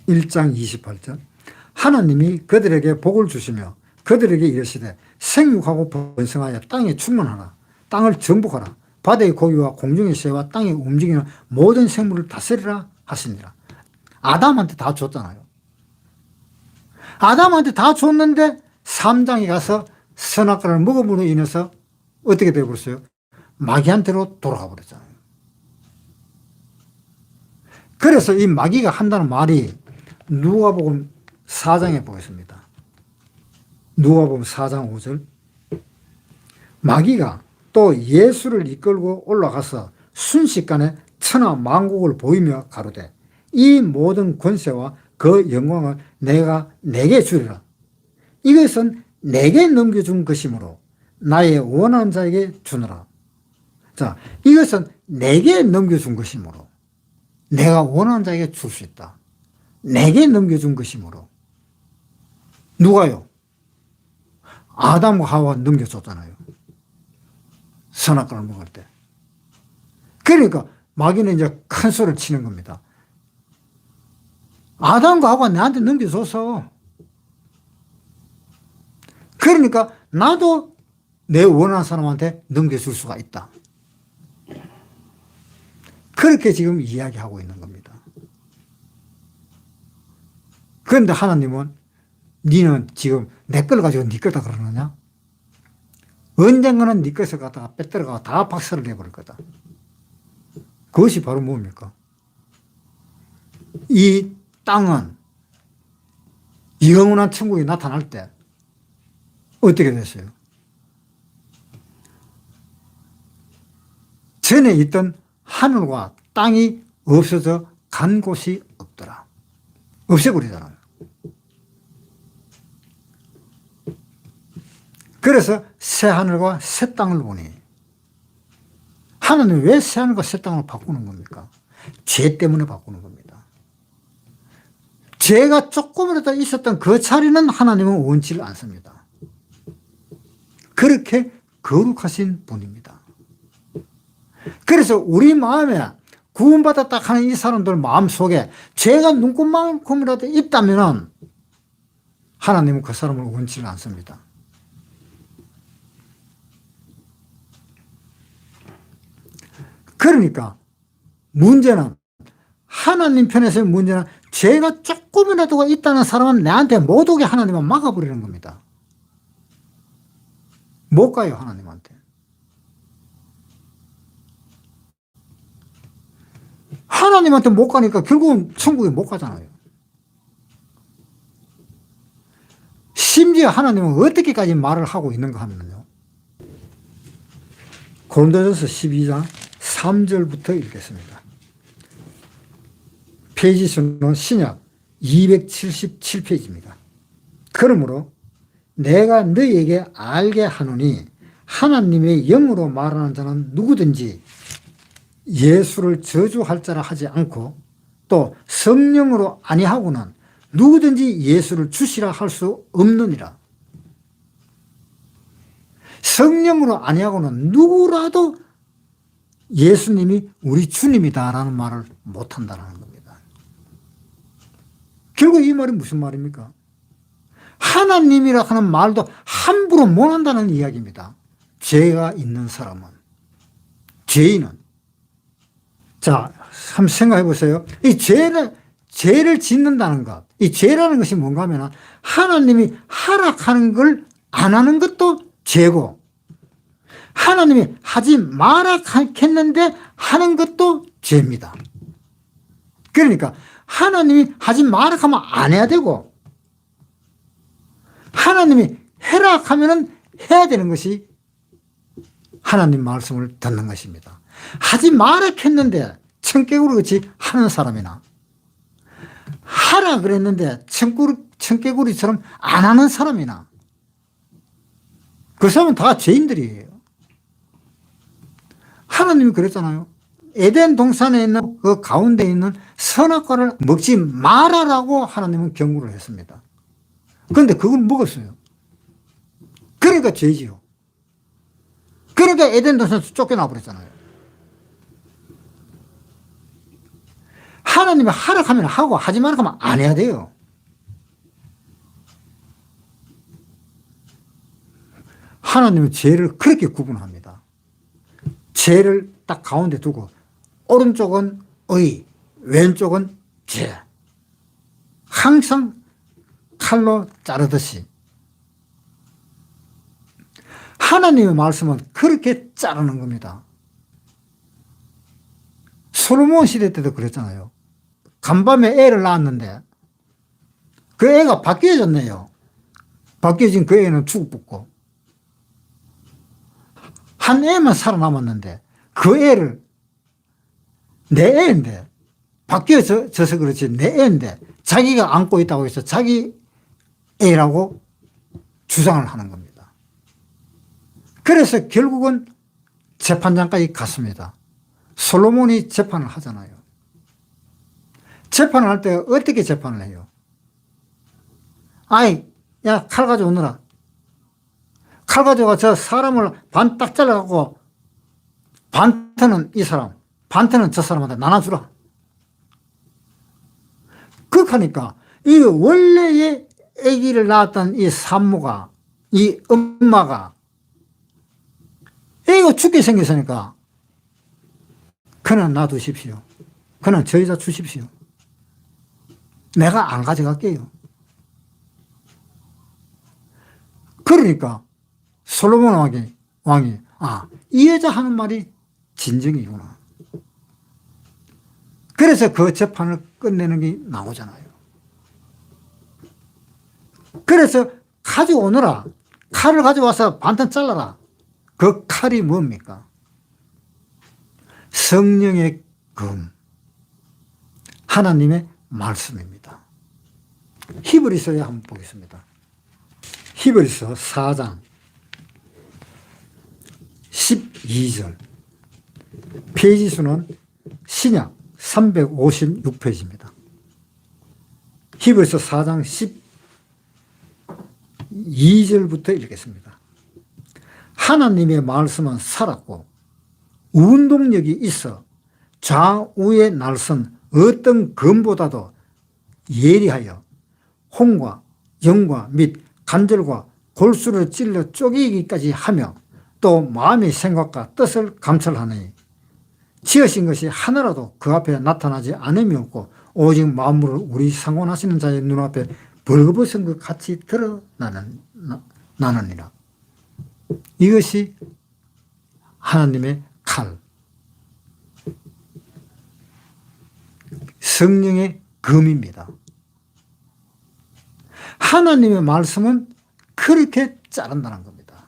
[SPEAKER 1] 1장 28절. 하나님이 그들에게 복을 주시며 그들에게 이르시되 생육하고 번성하여 땅에 충만하라. 땅을 정복하라. 바다의 고기와 공중의 새와 땅에 움직이는 모든 생물을 다스리라 하시니라. 아담한테 다 줬잖아요. 아담한테 다 줬는데 3장에 가서 선악과를 먹음으로 인해서 어떻게 되어버렸어요? 마귀한테로 돌아가 버렸잖아요. 그래서 이 마귀가 한다는 말이 누가복음 4장에 보겠습니다. 누가복음 4장 5절. 마귀가 또 예수를 이끌고 올라가서 순식간에 천하 만국을 보이며 가로되 이 모든 권세와 그 영광을 내가 내게 주리라. 이것은 내게 넘겨준 것이므로 나의 원하는 자에게 주느라. 자, 이것은 내게 넘겨준 것이므로 내가 원하는 자에게 줄 수 있다. 내게 넘겨준 것이므로. 누가요? 아담과 하와 넘겨줬잖아요. 선악과를 먹을 때. 그러니까 마귀는 이제 큰 소리를 치는 겁니다. 아담과 하와 내한테 넘겨줬어. 그러니까 나도 내 원하는 사람한테 넘겨줄 수가 있다. 그렇게 지금 이야기하고 있는 겁니다. 그런데 하나님은 니는 지금 내 걸 가지고 니 거다 그러느냐? 언젠가는 니 것을 갖다가 빼들어가 다 박살을 내버릴 거다. 그것이 바로 뭡니까? 이 땅은 영원한 천국이 나타날 때 어떻게 됐어요? 전에 있던 하늘과 땅이 없어져 간 곳이 없더라. 없애버리잖아요. 그래서 새 하늘과 새 땅을 보니 하나님은 왜 새 하늘과 새 땅을 바꾸는 겁니까? 죄 때문에 바꾸는 겁니다. 죄가 조금이라도 있었던 그 자리는 하나님은 원치를 않습니다. 그렇게 거룩하신 분입니다. 그래서 우리 마음에 구원받았다 하는 이 사람들 마음속에 죄가 눈꽃만큼이라도 있다면 하나님은 그 사람을 원치를 않습니다. 그러니까 문제는 하나님 편에서의 문제는 죄가 조금이라도 있다는 사람은 내한테 못 오게 하나님은 막아버리는 겁니다. 못 가요, 하나님한테. 하나님한테 못 가니까 결국은 천국에 못 가잖아요. 심지어 하나님은 어떻게까지 말을 하고 있는가 하면요. 고린도전서 12장 3절부터 읽겠습니다. 페이지 수는 신약 277페이지입니다. 그러므로 내가 너희에게 알게 하노니 하나님의 영으로 말하는 자는 누구든지 예수를 저주할 자라 하지 않고 또 성령으로 아니하고는 누구든지 예수를 주시라 할 수 없느니라. 성령으로 아니하고는 누구라도 예수님이 우리 주님이다라는 말을 못한다는 겁니다. 결국 이 말이 무슨 말입니까? 하나님이라 하는 말도 함부로 못한다는 이야기입니다. 죄가 있는 사람은. 죄인은. 자, 한번 생각해 보세요. 이 죄를 짓는다는 것, 이 죄라는 것이 뭔가 하면 하나님이 허락하는 걸 안 하는 것도 죄고, 하나님이 하지 마라 했는데 하는 것도 죄입니다. 그러니까 하나님이 하지 마라 하면 안 해야 되고, 하나님이 해라 하면은 해야 되는 것이 하나님 말씀을 듣는 것입니다. 하지 마라 했는데 청개구리 같이 하는 사람이나 하라 그랬는데 청개구리처럼 안 하는 사람이나 그 사람은 다 죄인들이에요. 하나님이 그랬잖아요. 에덴 동산에 있는 그 가운데 있는 선악과를 먹지 말아라고 하나님은 경고를 했습니다. 그런데 그걸 먹었어요. 그러니까 죄지요. 그러니까 에덴 동산에서 쫓겨나 버렸잖아요. 하나님이 하라 하면 하고 하지 말라 하면 안 해야 돼요. 하나님은 죄를 그렇게 구분합니다. 죄를 딱 가운데 두고 오른쪽은 의, 왼쪽은 죄. 항상 칼로 자르듯이 하나님의 말씀은 그렇게 자르는 겁니다. 솔로몬 시대 때도 그랬잖아요. 간밤에 애를 낳았는데 그 애가 바뀌어졌네요. 바뀌어진 그 애는 죽어붙고 한 애만 살아남았는데 그 애를 내 애인데 바뀌어져서 그렇지 내 애인데 자기가 안고 있다고 해서 자기 애라고 주장을 하는 겁니다. 그래서 결국은 재판장까지 갔습니다. 솔로몬이 재판을 하잖아요. 재판을 할 때 어떻게 재판을 해요? 아이, 야, 칼 가져오너라. 칼 가져가 저 사람을 반 딱 잘라갖고 반트는 이 사람, 반트는 저 사람한테 나눠주라. 그렇게 하니까 이 원래의 아기를 낳았던 이 산모가, 이 엄마가 애가 죽게 생겼으니까 그는 놔두십시오. 그는 저 여자 주십시오. 내가 안 가져갈게요. 그러니까 솔로몬 왕이 이 여자 하는 말이 진정이구나. 그래서 그 재판을 끝내는 게 나오잖아요. 그래서 가져오너라. 칼을 가져와서 반탄 잘라라. 그 칼이 뭡니까? 성령의 금, 하나님의 말씀입니다. 히브리서에 한번 보겠습니다. 히브리서 4장 12절, 페이지 수는 신약 356페이지입니다. 히브리서 4장 12절부터 읽겠습니다. 하나님의 말씀은 살았고 운동력이 있어 좌우의 날선 어떤 검보다도 예리하여 혼과 영과 및 관절과 골수를 찔러 쪼개기까지 하며 또 마음의 생각과 뜻을 감찰하니 지으신 것이 하나라도 그 앞에 나타나지 않음이 없고 오직 만물을 우리 상관하시는 자의 눈앞에 벌거벗은 것 같이 드러나느니라. 이것이 하나님의 칼, 성령의 검입니다. 하나님의 말씀은 그렇게 자른다는 겁니다.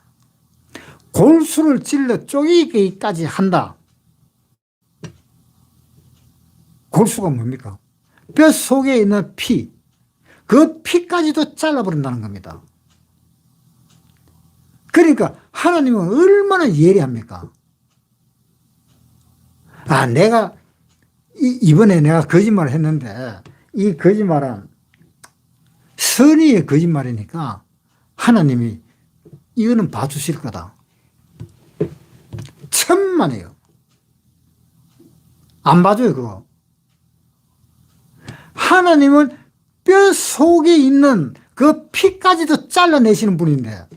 [SPEAKER 1] 골수를 찔러 쪼개기까지 한다. 골수가 뭡니까? 뼈 속에 있는 피, 그 피까지도 잘라버린다는 겁니다. 그러니까 하나님은 얼마나 예리합니까? 이번에 내가 거짓말을 했는데 이 거짓말은 선의의 거짓말이니까 하나님이 이거는 봐주실 거다. 천만에요. 안 봐줘요, 그거. 하나님은 뼈 속에 있는 그 피까지도 잘라내시는 분인데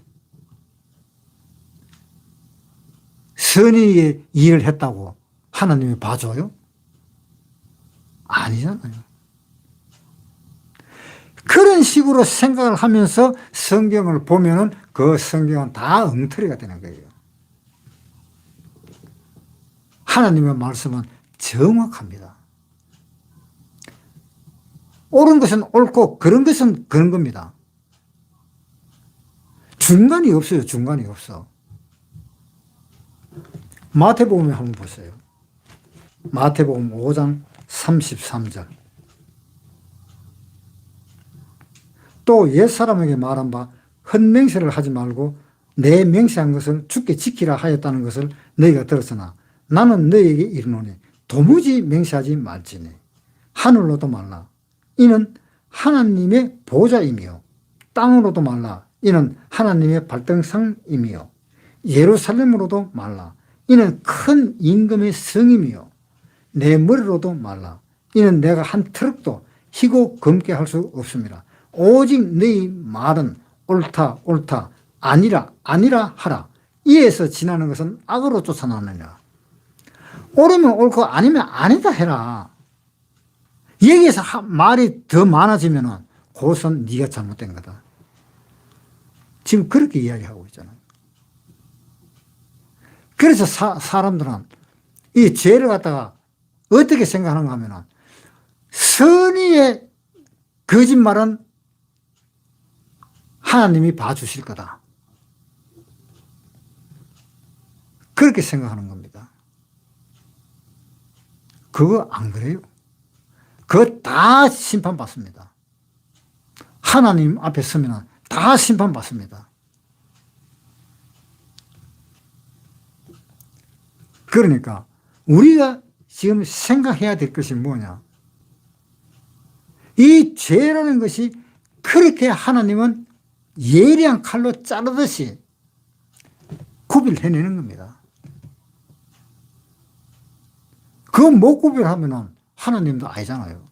[SPEAKER 1] 선의의 일을 했다고 하나님이 봐줘요? 아니잖아요. 그런 식으로 생각을 하면서 성경을 보면은 그 성경은 다 엉터리가 되는 거예요. 하나님의 말씀은 정확합니다. 옳은 것은 옳고 그런 것은 그런 겁니다. 중간이 없어요. 중간이 없어. 마태복음에 한번 보세요. 마태복음 5장 33절. 또 옛사람에게 말한 바 헛맹세를 하지 말고 내 맹세한 것을 주께 지키라 하였다는 것을 너희가 들었으나 나는 너희에게 이르노니 도무지 맹세하지 말지니 하늘로도 말라. 이는 하나님의 보좌이며 땅으로도 말라. 이는 하나님의 발등상이며 예루살렘으로도 말라. 이는 큰 임금의 성임이요 내 머리로도 말라. 이는 내가 한 트럭도 희고 검게 할 수 없습니다. 오직 너희 말은 옳다 옳다 아니라 아니라 하라. 이에서 지나는 것은 악으로 쫓아나느냐. 옳으면 옳고 아니면 아니다 해라. 여기에서 말이 더 많아지면 그것은 네가 잘못된 거다. 지금 그렇게 이야기하고 있잖아요. 그래서 사람들은 이 죄를 갖다가 어떻게 생각하는가 하면 선의의 거짓말은 하나님이 봐주실 거다. 그렇게 생각하는 겁니다. 그거 안 그래요? 그거 다 심판받습니다. 하나님 앞에 서면 다 심판받습니다. 그러니까 우리가 지금 생각해야 될 것이 뭐냐. 이 죄라는 것이 그렇게 하나님은 예리한 칼로 자르듯이 구별해내는 겁니다. 그거 못 구별하면 하나님도 아니잖아요.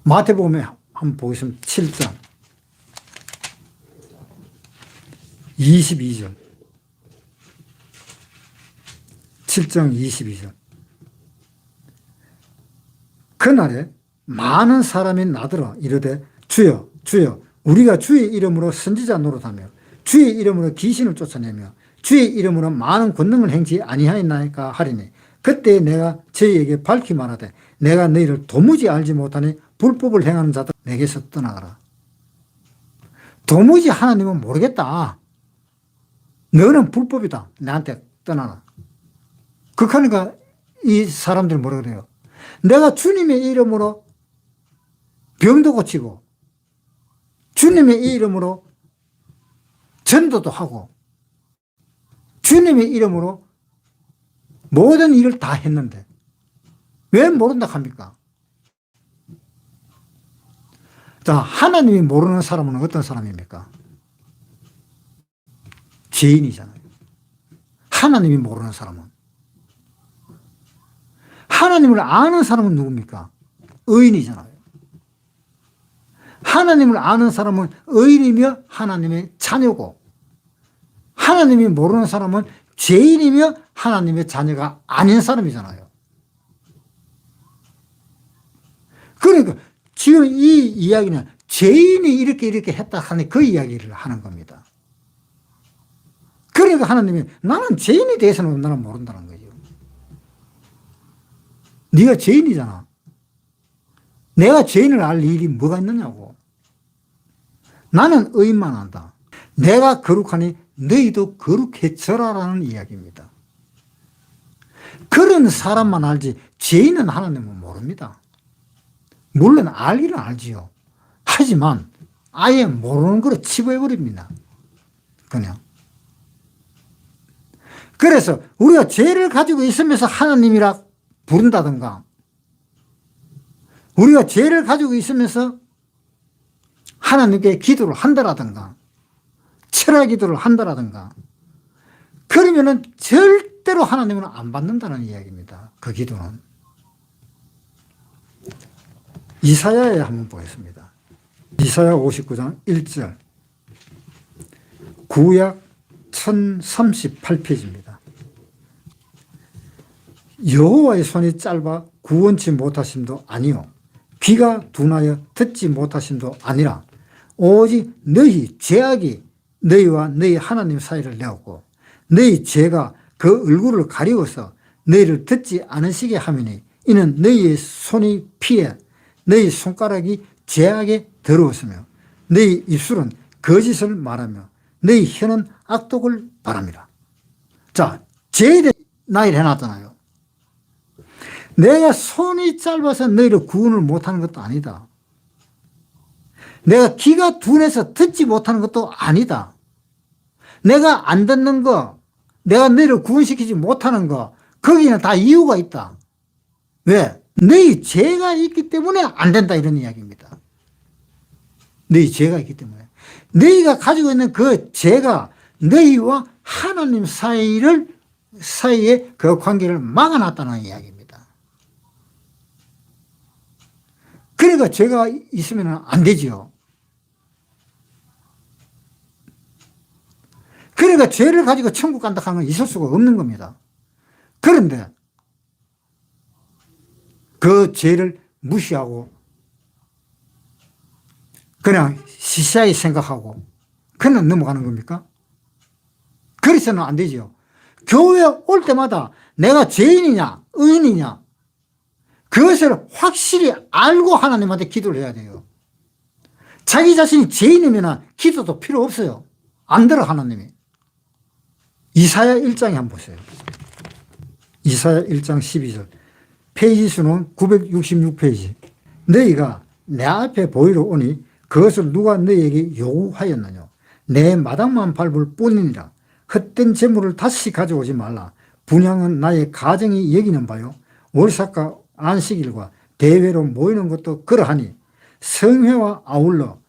[SPEAKER 1] 마태복음에 한번 보겠습니다. 7장 22절 7장 22절 그날에 많은 사람이 나더러 이르되 주여 주여 우리가 주의 이름으로 선지자 노릇하며 주의 이름으로 귀신을 쫓아내며 주의 이름으로 많은 권능을 행치 아니하였나이까 하리니 그때 내가 저희에게 밝히 말하되 내가 너희를 도무지 알지 못하니 불법을 행하는 자들 내게서 떠나가라. 도무지 하나님은 모르겠다. 너는 불법이다. 나한테 떠나라. 그러니까 이 사람들 뭐라 그래요? 내가 주님의 이름으로 병도 고치고 주님의 이름으로 전도도 하고 주님의 이름으로 모든 일을 다 했는데 왜 모른다 합니까? 자, 하나님이 모르는 사람은 어떤 사람입니까? 죄인이잖아요. 하나님이 모르는 사람은. 하나님을 아는 사람은 누굽니까? 의인이잖아요. 하나님을 아는 사람은 의인이며 하나님의 자녀고, 하나님이 모르는 사람은 죄인이며 하나님의 자녀가 아닌 사람이잖아요. 그러니까 지금 이 이야기는 죄인이 이렇게 했다 하는 그 이야기를 하는 겁니다. 그러니까 하나님이 나는 죄인에 대해서는 나는 모른다는 거죠. 네가 죄인이잖아. 내가 죄인을 알 일이 뭐가 있느냐고. 나는 의인만 안다. 내가 거룩하니 너희도 거룩해져라라는 이야기입니다. 그런 사람만 알지 죄인은 하나님은 모릅니다. 물론 알기는 알지요. 하지만 아예 모르는 거로 치부해버립니다. 그냥. 그래서 우리가 죄를 가지고 있으면서 하나님이라 부른다든가, 우리가 죄를 가지고 있으면서 하나님께 기도를 한다라든가, 철학 기도를 한다라든가, 그러면은 절대로 하나님은 안 받는다는 이야기입니다. 그 기도는. 이사야에 한번 보겠습니다. 이사야 59장 1절. 구약 1038페이지입니다. 여호와의 손이 짧아 구원치 못하심도 아니요 귀가 둔하여 듣지 못하심도 아니라 오직 너희 죄악이 너희와 너희 하나님 사이를 내었고 너희 죄가 그 얼굴을 가리워서 너희를 듣지 않으시게 하매니 이는 너희의 손이 피해 너희 손가락이 죄악에 더러웠으며 너희 입술은 거짓을 말하며 너희 혀는 악독을 바랍니다. 자, 죄에 대해 나이를 해놨잖아요. 내가 손이 짧아서 너희를 구원을 못하는 것도 아니다. 내가 귀가 둔해서 듣지 못하는 것도 아니다. 내가 안 듣는 거, 내가 너희를 구원시키지 못하는 거, 거기는 다 이유가 있다. 왜? 너희 죄가 있기 때문에 안 된다 이런 이야기입니다. 너희 죄가 있기 때문에. 너희가 가지고 있는 그 죄가 너희와 하나님 사이에 그 관계를 막아놨다는 이야기입니다. 그러니까 죄가 있으면 안 되지요. 그러니까 죄를 가지고 천국 간다 하는 건 있을 수가 없는 겁니다. 그런데 그 죄를 무시하고 그냥 시시하게 생각하고 그냥 넘어가는 겁니까? 그래서는 안 되죠. 교회 올 때마다 내가 죄인이냐 의인이냐 그것을 확실히 알고 하나님한테 기도를 해야 돼요. 자기 자신이 죄인이면 기도도 필요 없어요. 안 들어 하나님이. 이사야 1장에 한번 보세요. 이사야 1장 12절. 페이지 수는 966페이지. 너희가 내 앞에 보이러 오니 그것을 누가 너희에게 요구하였느냐. 내 마당만 밟을 뿐이니라. 헛된 재물을 다시 가져오지 말라. 분향은 나의 가정이 여기는 바요. 월삭과 안식일과 대회로 모이는 것도 그러하니 성회와 아울러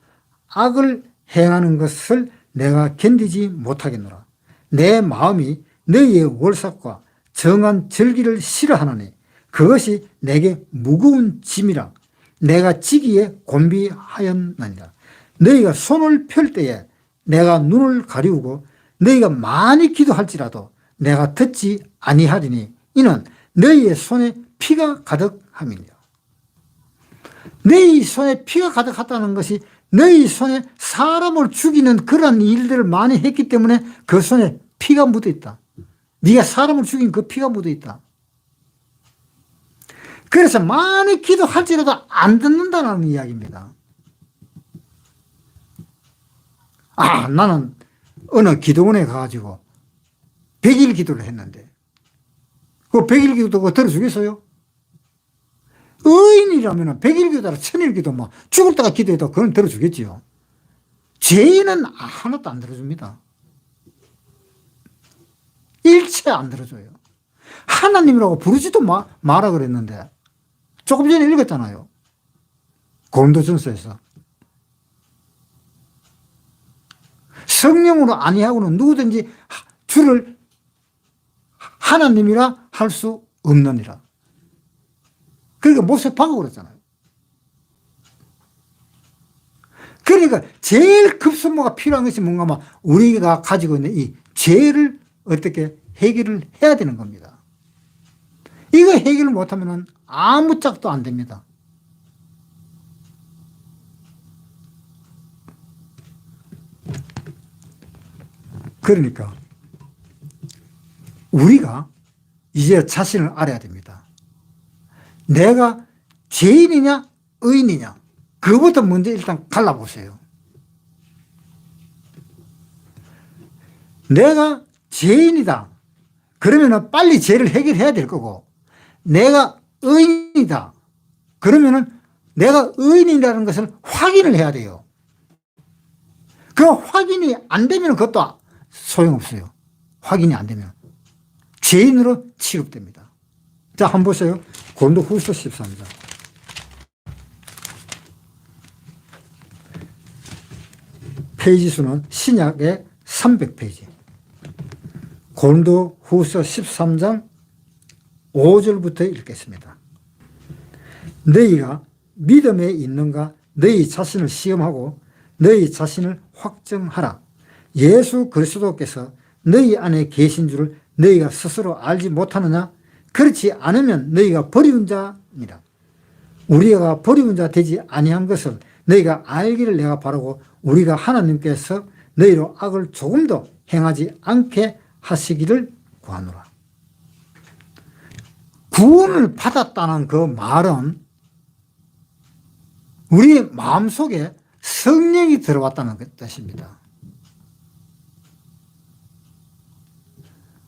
[SPEAKER 1] 악을 행하는 것을 내가 견디지 못하겠노라. 내 마음이 너희의 월삭과 정한 절기를 싫어하노니 그것이 내게 무거운 짐이라 내가 지기에 곤비하였느니라. 너희가 손을 펼 때에 내가 눈을 가리우고 너희가 많이 기도할지라도 내가 듣지 아니하리니 이는 너희의 손에 피가 가득함이니라. 너희 손에 피가 가득하다는 것이 너희 손에 사람을 죽이는 그런 일들을 많이 했기 때문에 그 손에 피가 묻어 있다. 네가 사람을 죽인 그 피가 묻어 있다. 그래서 많이 기도할지라도 안 듣는다는 이야기입니다. 나는 어느 기도원에 가가지고 100일 기도를 했는데 그 100일 기도도 그거 들어주겠어요? 의인이라면 100일 기도라 1000일 기도 뭐 죽을 때가 기도해도 그건 들어주겠지요. 죄인은 하나도 안 들어줍니다. 일체 안 들어줘요. 하나님이라고 부르지도 마라 그랬는데 조금 전에 읽었잖아요. 고린도전서에서 성령으로 아니하고는 누구든지 주를 하나님이라 할 수 없느니라. 그러니까 모세파고 그랬잖아요. 그러니까 제일 급선무가 필요한 것이 뭔가 하면 우리가 가지고 있는 이 죄를 어떻게 해결을 해야 되는 겁니다. 이거 해결을 못하면 아무 짝도 안 됩니다. 그러니까 우리가 이제 자신을 알아야 됩니다. 내가 죄인이냐 의인이냐 그것부터 먼저 일단 갈라보세요. 내가 죄인이다 그러면 빨리 죄를 해결해야 될 거고, 내가 의인이다 그러면 내가 의인이라는 것을 확인을 해야 돼요. 그 확인이 안 되면 그것도 소용없어요. 확인이 안 되면 죄인으로 취급됩니다. 자, 한번 보세요. 고린도후서 13장. 페이지 수는 신약의 300페이지. 고린도후서 13장 5절부터 읽겠습니다. 너희가 믿음에 있는가 너희 자신을 시험하고 너희 자신을 확정하라. 예수 그리스도께서 너희 안에 계신 줄을 너희가 스스로 알지 못하느냐? 그렇지 않으면 너희가 버리운 자니라. 우리가 버리운 자 되지 아니한 것을 너희가 알기를 내가 바라고 우리가 하나님께서 너희로 악을 조금도 행하지 않게 하시기를 구하노라. 구원을 받았다는 그 말은 우리 마음속에 성령이 들어왔다는 뜻입니다.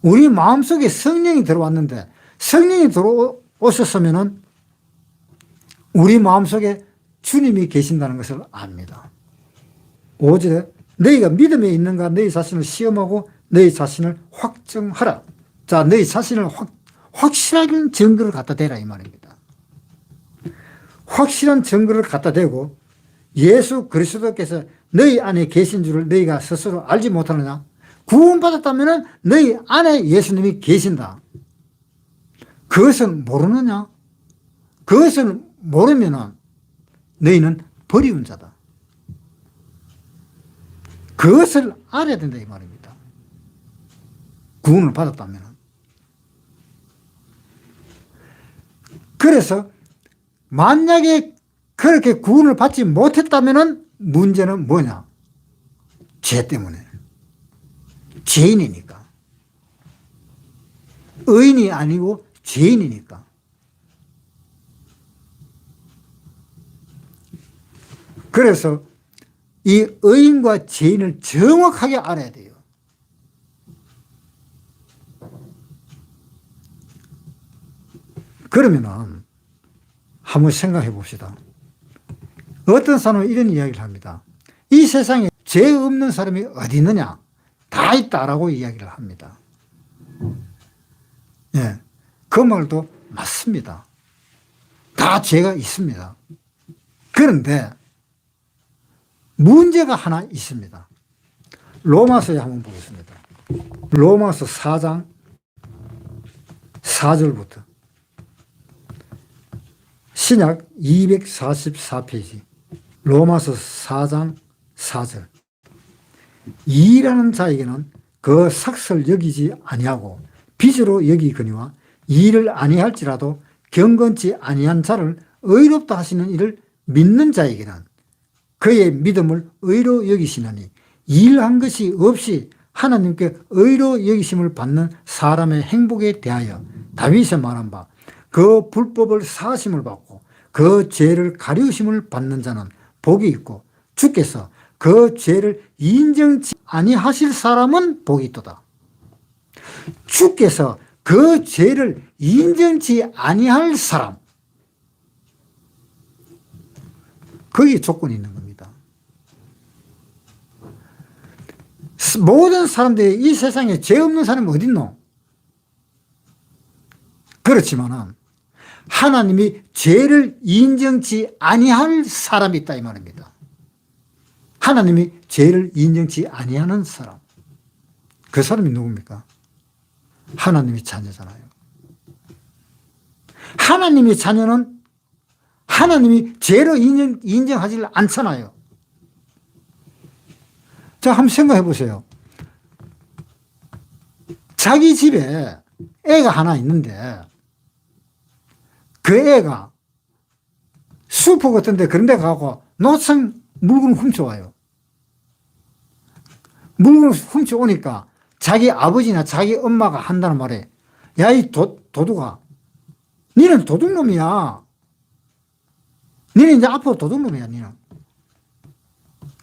[SPEAKER 1] 우리 마음속에 성령이 들어왔는데 성령이 들어오셨으면 우리 마음속에 주님이 계신다는 것을 압니다. 5절에 너희가 믿음에 있는가 너희 자신을 시험하고 너희 자신을 확정하라. 자, 너희 자신을 확실한 증거를 갖다 대라 이 말입니다. 확실한 증거를 갖다 대고 예수 그리스도께서 너희 안에 계신 줄을 너희가 스스로 알지 못하느냐? 구원받았다면 너희 안에 예수님이 계신다. 그것을 모르느냐? 그것을 모르면 너희는 버리운 자다. 그것을 알아야 된다 이 말입니다. 구원을 받았다면. 그래서 만약에 그렇게 구원을 받지 못했다면 문제는 뭐냐? 죄 때문에. 죄인이니까. 의인이 아니고 죄인이니까. 그래서 이 의인과 죄인을 정확하게 알아야 돼요. 그러면 한번 생각해 봅시다. 어떤 사람은 이런 이야기를 합니다. 이 세상에 죄 없는 사람이 어디 있느냐? 다 있다라고 이야기를 합니다. 예, 그 말도 맞습니다. 다 죄가 있습니다. 그런데 문제가 하나 있습니다. 로마서에 한번 보겠습니다. 로마서 4장 4절부터 신약 244페이지 로마서 4장 4절 이라는 자에게는 그 삭설 여기지 아니하고 빚으로 여기거니와 이를 아니할지라도 경건치 아니한 자를 의롭다 하시는 이를 믿는 자에게는 그의 믿음을 의로 여기시나니 일한 것이 없이 하나님께 의로 여기심을 받는 사람의 행복에 대하여 다윗의 말한 바 그 불법을 사하심을 받고 그 죄를 가리우심을 받는 자는 복이 있고 주께서 그 죄를 인정치 아니하실 사람은 복이 있도다. 주께서 그 죄를 인정치 아니할 사람, 거기에 조건이 있는 겁니다. 모든 사람들이 이 세상에 죄 없는 사람이 어디 있노? 그렇지만은 하나님이 죄를 인정치 아니할 사람이 있다 이 말입니다. 하나님이 죄를 인정치 아니하는 사람, 그 사람이 누굽니까? 하나님의 자녀잖아요. 하나님의 자녀는 하나님이 죄로 인정하지 않잖아요. 자, 한번 생각해 보세요. 자기 집에 애가 하나 있는데 그 애가 슈퍼 같은 데 그런 데 가고 노상 물건을 훔쳐와요. 물건을 훔쳐오니까 자기 아버지나 자기 엄마가 한다는 말에 야, 이 도둑아, 니는 도둑놈이야. 니는 이제 앞으로 도둑놈이야, 니는.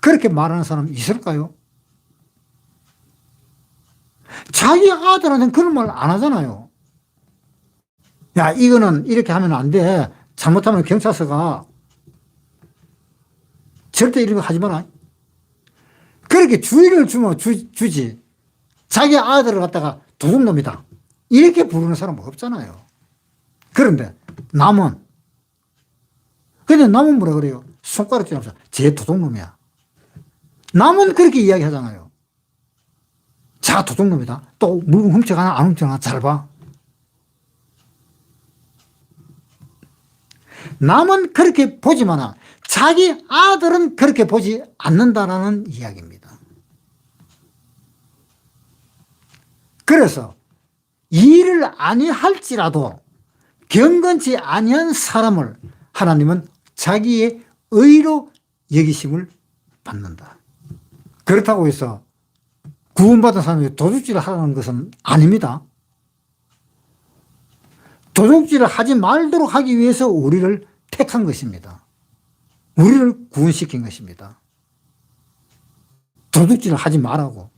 [SPEAKER 1] 그렇게 말하는 사람 있을까요? 자기 아들한테는 그런 말 안 하잖아요. 야, 이거는 이렇게 하면 안 돼. 잘못하면 경찰서가. 절대 이런 거 하지 마라. 그렇게 주의를 주면 주지. 자기 아들을 갖다가 도둑놈이다. 이렇게 부르는 사람은 없잖아요. 그런데 남은 뭐라 그래요? 손가락질하면서 쟤 도둑놈이야. 남은 그렇게 이야기하잖아요. 자, 도둑놈이다. 또 물건 훔쳐가나 안 훔쳐가나 잘 봐. 남은 그렇게 보지만 자기 아들은 그렇게 보지 않는다라는 이야기입니다. 그래서 일을 아니할지라도 경건치 아니한 사람을 하나님은 자기의 의로 여기심을 받는다. 그렇다고 해서 구원받은 사람이 도둑질을 하라는 것은 아닙니다. 도둑질을 하지 말도록 하기 위해서 우리를 택한 것입니다. 우리를 구원시킨 것입니다. 도둑질을 하지 말라고.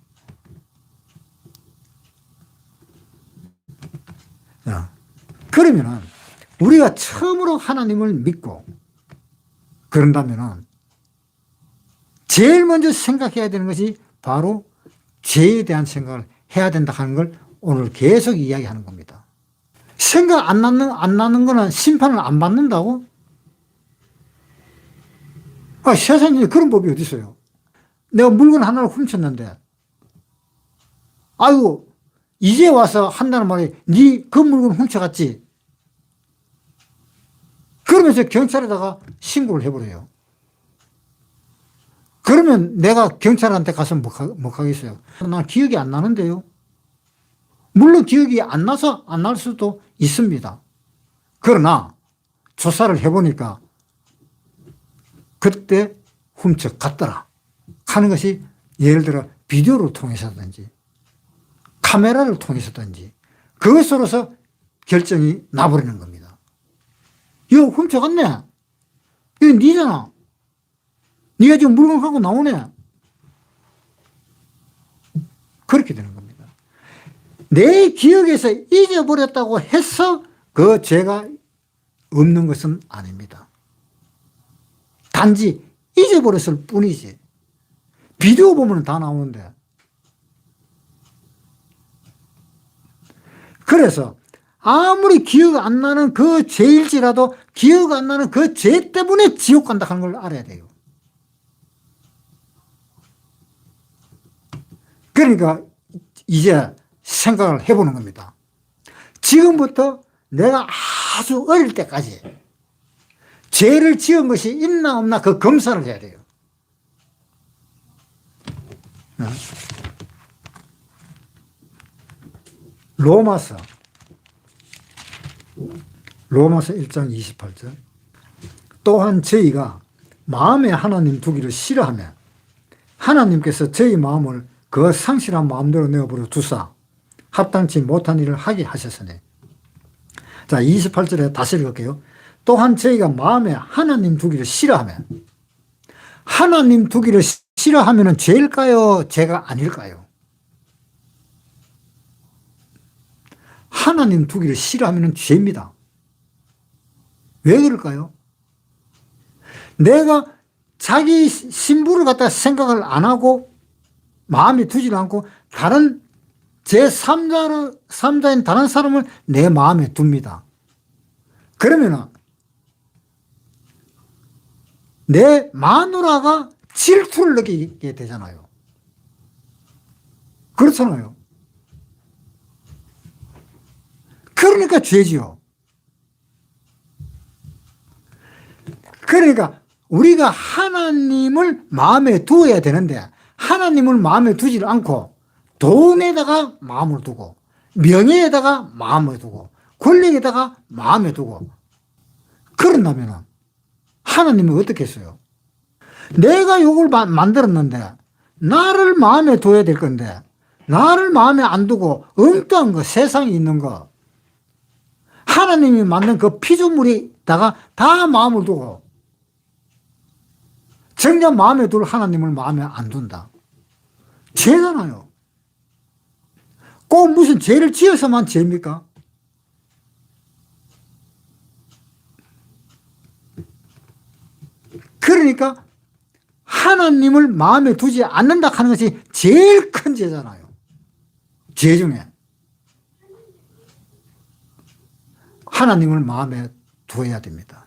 [SPEAKER 1] 그러면은 우리가 처음으로 하나님을 믿고 그런다면은 제일 먼저 생각해야 되는 것이 바로 죄에 대한 생각을 해야 된다 하는 걸 오늘 계속 이야기하는 겁니다. 생각 안 나는 거는 심판을 안 받는다고? 세상에 그런 법이 어디 있어요? 내가 물건 하나를 훔쳤는데, 아이고, 이제 와서 한다는 말이, 네 그 물건 훔쳐갔지? 그러면서 경찰에다가 신고를 해버려요. 그러면 내가 경찰한테 가서 뭐 하겠어요? 난 기억이 안 나는데요. 물론 기억이 안 나서 안 날 수도 있습니다. 그러나 조사를 해보니까 그때 훔쳐갔더라 하는 것이 예를 들어 비디오를 통해서든지 카메라를 통해서든지 그것으로서 결정이 나버리는 겁니다. 이거 훔쳐갔네. 이거 니잖아. 니가 지금 물건 갖고 나오네. 그렇게 되는 겁니다. 내 기억에서 잊어버렸다고 해서 그 죄가 없는 것은 아닙니다. 단지 잊어버렸을 뿐이지. 비디오 보면 다 나오는데. 그래서 아무리 기억 안 나는 그 죄일지라도 기억 안 나는 그 죄 때문에 지옥 간다 하는 걸 알아야 돼요. 그러니까 이제 생각을 해보는 겁니다. 지금부터 내가 아주 어릴 때까지 죄를 지은 것이 있나 없나 그 검사를 해야 돼요. 로마서 1장 28절. 또한 저희가 마음에 하나님 두기를 싫어하며 하나님께서 저희 마음을 그 상실한 마음대로 내어버려 두사 합당치 못한 일을 하게 하셨으니. 자, 28절에 다시 읽을게요. 또한 저희가 마음에 하나님 두기를 싫어하며. 하나님 두기를 싫어하면 죄일까요? 죄가 아닐까요? 하나님 두기를 싫어하면 죄입니다. 왜 그럴까요? 내가 자기 신부를 갖다 생각을 안 하고 마음에 두지 않고 다른 제3자인 다른 사람을 내 마음에 둡니다. 그러면 내 마누라가 질투를 느끼게 되잖아요. 그렇잖아요. 그러니까 죄지요. 그러니까 우리가 하나님을 마음에 두어야 되는데 하나님을 마음에 두지 않고 돈에다가 마음을 두고 명예에다가 마음을 두고 권력에다가 마음에 두고 그런다면 하나님은 어떻게 했어요? 내가 이걸 만들었는데 나를 마음에 둬야 될 건데 나를 마음에 안 두고 엉뚱한 거 세상에 있는 거 하나님이 만든 그 피조물에다가 다 마음을 두고 정작 마음에 둘 하나님을 마음에 안 둔다. 죄잖아요. 꼭 무슨 죄를 지어서만 죄입니까? 그러니까 하나님을 마음에 두지 않는다 하는 것이 제일 큰 죄잖아요. 죄 중에. 하나님을 마음에 두어야 됩니다.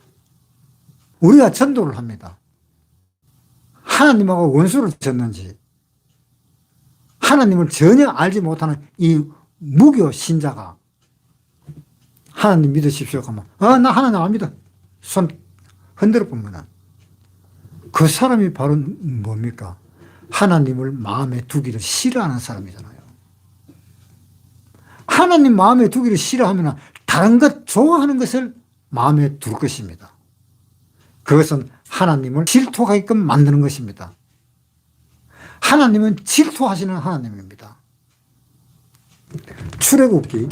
[SPEAKER 1] 우리가 전도를 합니다. 하나님하고 원수를 졌는지 하나님을 전혀 알지 못하는 이 무교 신자가 하나님 믿으십시오 하면 나 하나님 안 믿어. 손 흔들어 보면 그 사람이 바로 뭡니까? 하나님을 마음에 두기를 싫어하는 사람이잖아요. 하나님 마음에 두기를 싫어하면 다른 것 좋아하는 것을 마음에 둘 것입니다. 그것은 하나님을 질투하게끔 만드는 것입니다. 하나님은 질투하시는 하나님입니다. 출애굽기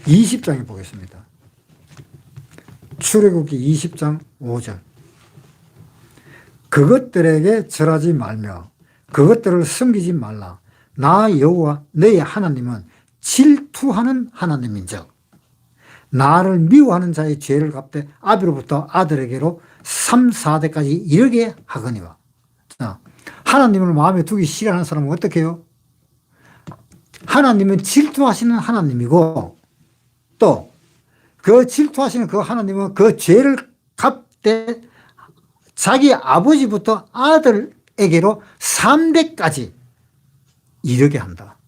[SPEAKER 1] 20장에 보겠습니다. 출애굽기 20장 5절. 그것들에게 절하지 말며 그것들을 섬기지 말라. 나 여호와 너의 하나님은 질투하는 하나님인즉 나를 미워하는 자의 죄를 갚되 아비로부터 아들에게로 3, 4대까지 이르게 하거니와. 자, 하나님을 마음에 두기 싫어하는 사람은 어떻게 해요? 하나님은 질투하시는 하나님이고 또 그 질투하시는 그 하나님은 그 죄를 갚되 자기 아버지부터 아들에게로 3대까지 이르게 한다.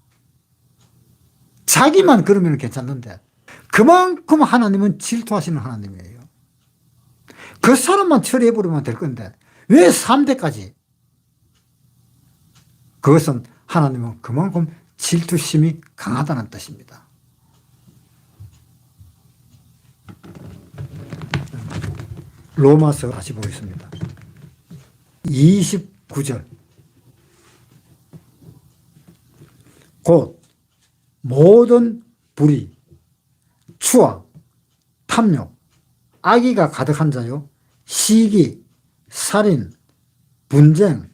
[SPEAKER 1] 자기만 그러면 괜찮는데 그만큼 하나님은 질투하시는 하나님이에요. 그 사람만 처리해버리면 될 건데 왜 3대까지? 그것은 하나님은 그만큼 질투심이 강하다는 뜻입니다. 로마서 다시 보겠습니다. 29절. 곧 모든 불의, 추악, 탐욕, 악의가 가득한 자요, 시기, 살인, 분쟁,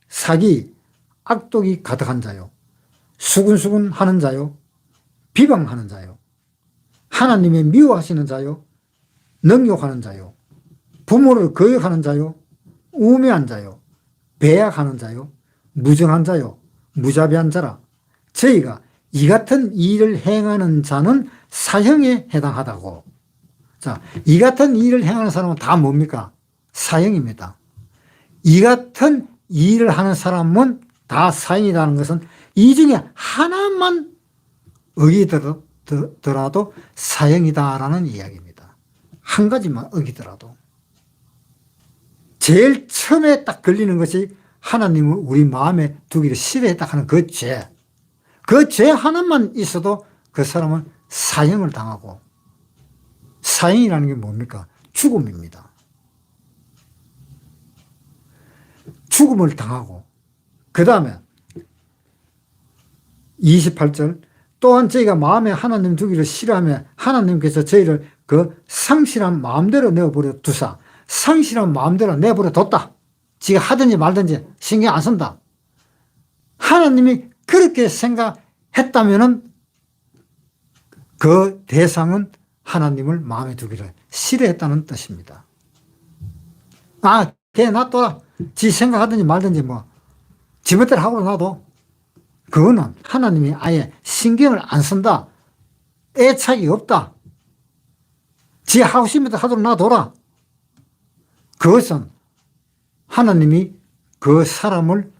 [SPEAKER 1] 사기, 악독이 가득한 자요, 수군수군 하는 자요, 비방하는 자요, 하나님의 미워하시는 자요, 능욕하는 자요, 부모를 거역하는 자요, 우매한 자요, 배약하는 자요, 무정한 자요, 무자비한 자라. 저희가 이 같은 일을 행하는 자는 사형에 해당하다고. 자, 이 같은 일을 행하는 사람은 다 뭡니까? 사형입니다. 이 같은 일을 하는 사람은 다 사형이라는 것은 이 중에 하나만 어기더라도 사형이다라는 이야기입니다. 한 가지만 어기더라도. 제일 처음에 딱 걸리는 것이 하나님을 우리 마음에 두기를 싫어했다 하는 그 죄. 그 죄 하나만 있어도 그 사람은 사형을 당하고, 사형이라는 게 뭡니까? 죽음입니다. 죽음을 당하고, 그 다음에 28절, 또한 저희가 마음에 하나님 두기를 싫어하며 하나님께서 저희를 그 상실한 마음대로 내버려 두사, 상실한 마음대로 내버려 뒀다. 지가 하든지 말든지 신경 안 쓴다. 하나님이 그렇게 생각했다면은 그 대상은 하나님을 마음에 두기를 싫어했다는 뜻입니다. 아, 걔 놔둬라. 지 생각하든지 말든지 뭐, 지 멋대로 하고 놔둬. 그거는 하나님이 아예 신경을 안 쓴다. 애착이 없다. 지 하고 싶은 대로 하도록 놔둬라. 그것은 하나님이 그 사람을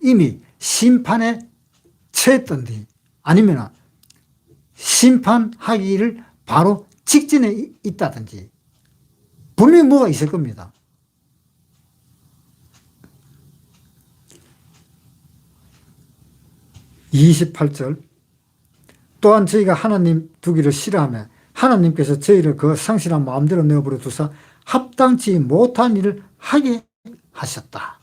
[SPEAKER 1] 이미 심판에 처했던지 아니면 심판하기를 바로 직전에 있다든지 분명히 뭐가 있을 겁니다. (28절) 또한 저희가 하나님 두기를 싫어하며 하나님께서 저희를 그 상실한 마음대로 내버려 두사 합당치 못한 일을 하게 하셨다.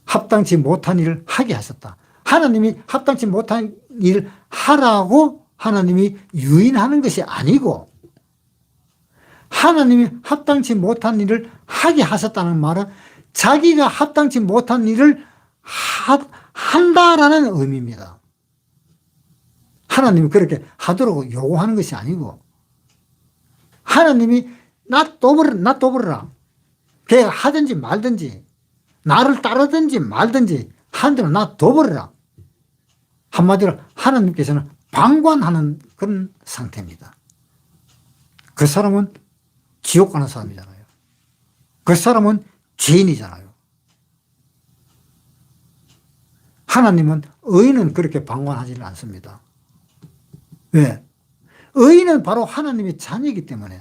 [SPEAKER 1] 합당치 못한 일을 하게 하셨다. 하나님이 합당치 못한 일을 하라고 하나님이 유인하는 것이 아니고, 하나님이 합당치 못한 일을 하게 하셨다는 말은 자기가 합당치 못한 일을 한다라는 의미입니다. 하나님이 그렇게 하도록 요구하는 것이 아니고, 하나님이 놔둬버려라. 걔가 하든지 말든지, 나를 따르든지 말든지, 한 대로 놔둬버려라. 한마디로 하나님께서는 방관하는 그런 상태입니다. 그 사람은 지옥 가는 사람이잖아요. 그 사람은 죄인이잖아요. 하나님은 의인은 그렇게 방관하지는 않습니다. 왜? 의인은 바로 하나님의 자녀이기 때문에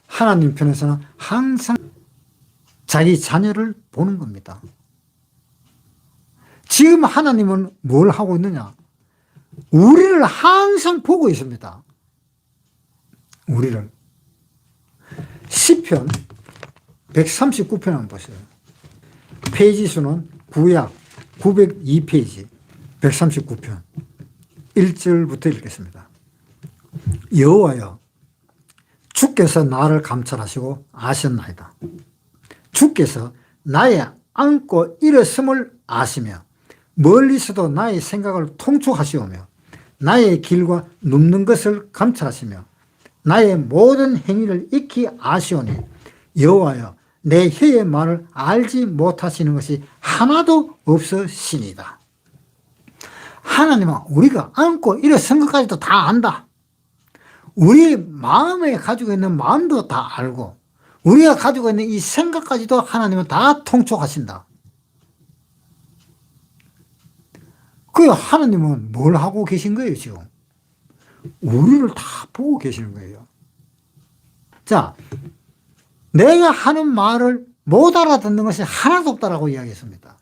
[SPEAKER 1] 하나님 편에서는 항상 자기 자녀를 보는 겁니다. 지금 하나님은 뭘 하고 있느냐? 우리를 항상 보고 있습니다. 우리를. 시편 139편 한번 보세요. 페이지 수는 구약 902페이지 139편 1절부터 읽겠습니다. 여호와여, 주께서 나를 감찰하시고 아셨나이다. 주께서 나의 앉고 일어섬을 아시며 멀리서도 나의 생각을 통촉하시오며 나의 길과 눕는 것을 감찰하시며 나의 모든 행위를 익히 아시오니 여호와여, 내 혀의 말을 알지 못하시는 것이 하나도 없으시니다. 하나님은 우리가 앉고 일어선 것까지도 다 안다. 우리 마음에 가지고 있는 마음도 다 알고 우리가 가지고 있는 이 생각까지도 하나님은 다 통촉하신다. 그 하나님은 뭘 하고 계신 거예요, 지금? 우리를 다 보고 계시는 거예요. 자, 내가 하는 말을 못 알아듣는 것이 하나도 없다라고 이야기했습니다.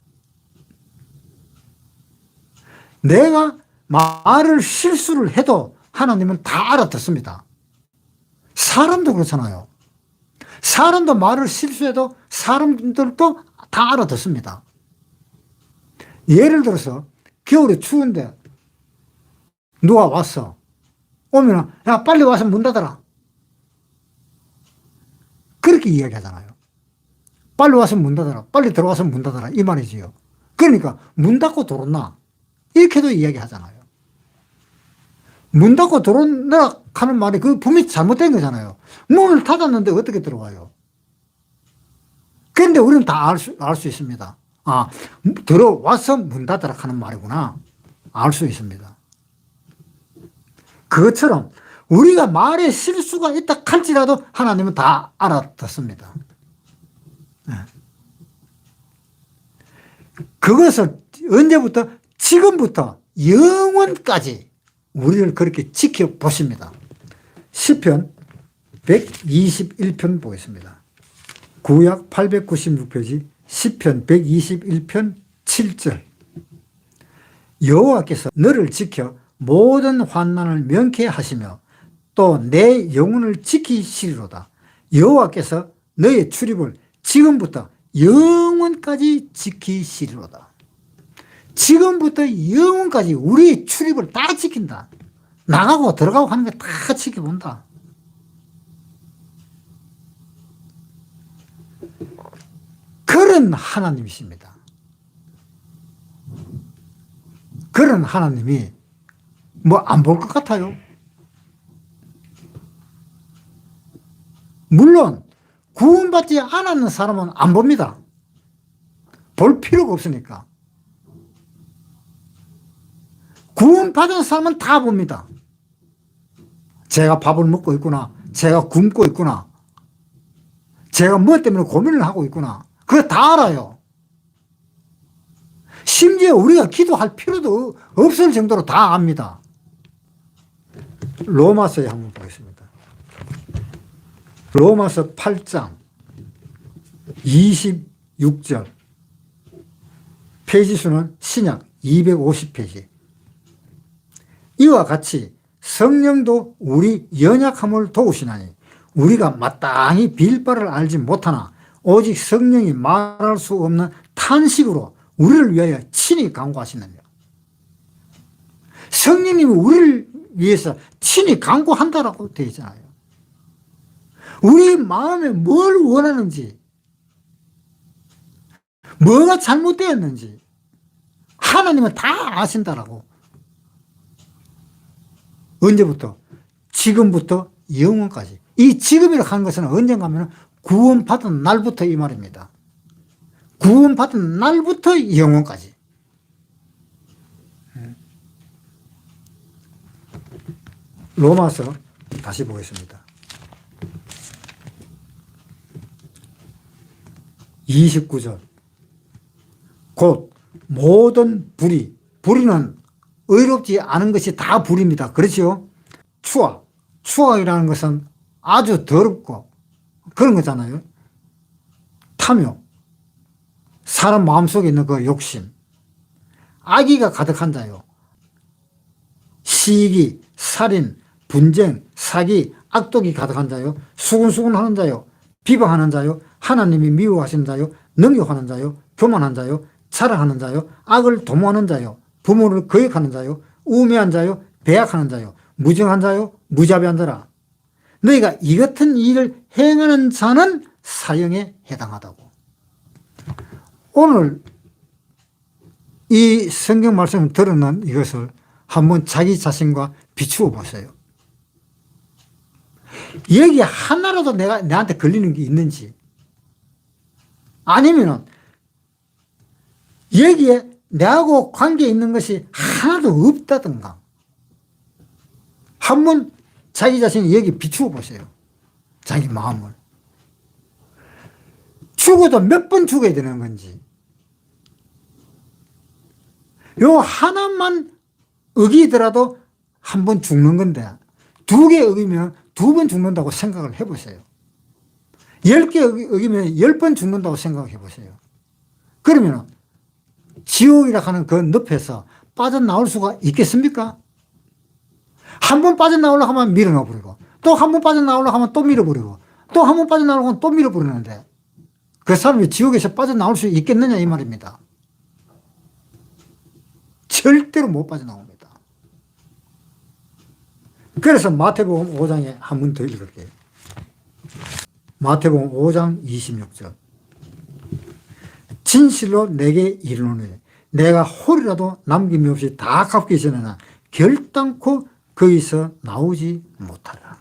[SPEAKER 1] 내가 말을 실수를 해도 하나님은 다 알아듣습니다. 사람도 그렇잖아요. 사람도 말을 실수해도 사람들도 다 알아듣습니다. 예를 들어서 겨울에 추운데 누가 왔어. 오면 야, 빨리 와서 문 닫아라. 그렇게 이야기하잖아요. 빨리 와서 문 닫아라. 빨리 들어와서 문 닫아라. 이 말이지요. 그러니까 문 닫고 들어온나. 이렇게도 이야기하잖아요. 문 닫고 들어온다 하는 말이 그 분명히 잘못된 거잖아요. 문을 닫았는데 어떻게 들어와요? 그런데 우리는 다 알 수 있습니다. 아, 들어와서 문 닫으라 하는 말이구나. 알 수 있습니다. 그것처럼 우리가 말에 실수가 있다 할지라도 하나님은 다 알아듣습니다. 그것을 언제부터? 지금부터 영원까지 우리를 그렇게 지켜보십니다. 시편 121편 보겠습니다. 구약 896페이지 시편 121편 7절. 여호와께서 너를 지켜 모든 환난을 명케 하시며 또 내 영혼을 지키시리로다. 여호와께서 너의 출입을 지금부터 영원까지 지키시리로다. 지금부터 영원까지 우리의 출입을 다 지킨다. 나가고 들어가고 하는 거 다 지켜본다. 그런 하나님이십니다. 그런 하나님이 뭐 안 볼 것 같아요? 물론 구원받지 않았는 사람은 안 봅니다. 볼 필요가 없으니까. 구원받은 사람은 다 봅니다. 제가 밥을 먹고 있구나. 제가 굶고 있구나. 제가 뭐 때문에 고민을 하고 있구나. 그거 다 알아요. 심지어 우리가 기도할 필요도 없을 정도로 다 압니다. 로마서에 한번 보겠습니다. 로마서 8장 26절. 페이지 수는 신약 250페이지. 이와 같이 성령도 우리 연약함을 도우시나니 우리가 마땅히 빌 바를 알지 못하나 오직 성령이 말할 수 없는 탄식으로 우리를 위하여 친히 간구하시느니라. 성령님이 우리를 위해서 친히 간구한다라고 되어 있잖아요. 우리 마음에 뭘 원하는지, 뭐가 잘못되었는지 하나님은 다 아신다라고. 언제부터? 지금부터 영원까지. 이 지금이라고 하는 것은 언젠가 하면 구원받은 날부터 이 말입니다. 구원받은 날부터 영원까지. 로마서 다시 보겠습니다. 29절. 곧 모든 불의는 의롭지 않은 것이 다 불입니다. 그렇죠? 추악이라는 것은 아주 더럽고 그런 거잖아요. 탐욕, 사람 마음속에 있는 그 욕심, 악의가 가득한 자요. 시기, 살인, 분쟁, 사기, 악독이 가득한 자요. 수군수군 하는 자요. 비방하는 자요. 하나님이 미워하시는 자요. 능욕하는 자요. 교만한 자요. 자랑하는 자요. 악을 도모하는 자요. 부모를 거역하는 자요. 우매한 자요. 배약하는 자요. 무정한 자요. 무자비한 자라. 너희가 이 같은 일을 행하는 자는 사형에 해당하다고. 오늘 이 성경 말씀을 들었는 이것을 한번 자기 자신과 비추어 보세요. 여기 하나라도 내한테 걸리는 게 있는지, 아니면은 여기에 내하고 관계 있는 것이 하나도 없다든가, 한번 자기 자신이 여기 비추어 보세요. 자기 마음을. 죽어도 몇 번 죽어야 되는 건지, 요 하나만 어기더라도 한 번 죽는 건데, 2개 어기면 2번 죽는다고 생각을 해보세요. 10개 어기면 10번 죽는다고 생각해 보세요. 그러면 지옥이라 하는 그 늪에서 빠져나올 수가 있겠습니까? 한 번 빠져나오려고 하면 밀어넣어버리고, 또 한 번 빠져나오려고 하면 또 밀어버리고, 또 한 번 빠져나오려고 하면 또 밀어버리는데, 그 사람이 지옥에서 빠져나올 수 있겠느냐 이 말입니다. 절대로 못 빠져나옵니다. 그래서 마태복음 5장에 한 번 더 읽을게요. 마태복음 5장 26절. 진실로 내게 이르노니 내가 홀이라도 남김이 없이 다 갚기 전에는 결단코 거기서 나오지 못하리라.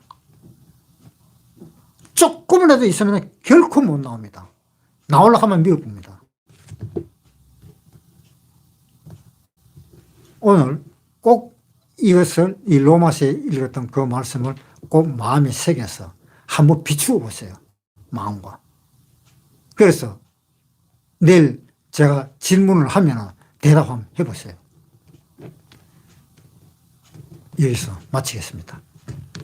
[SPEAKER 1] 조금이라도 있으면 결코 못 나옵니다. 나오려고 하면 밀어봅니다. 오늘 꼭 이것을 이 로마서에 읽었던 그 말씀을 꼭 마음에 새겨서 한번 비추어 보세요. 마음과. 그래서 내일 제가 질문을 하면 대답 한번 해보세요. 여기서 마치겠습니다.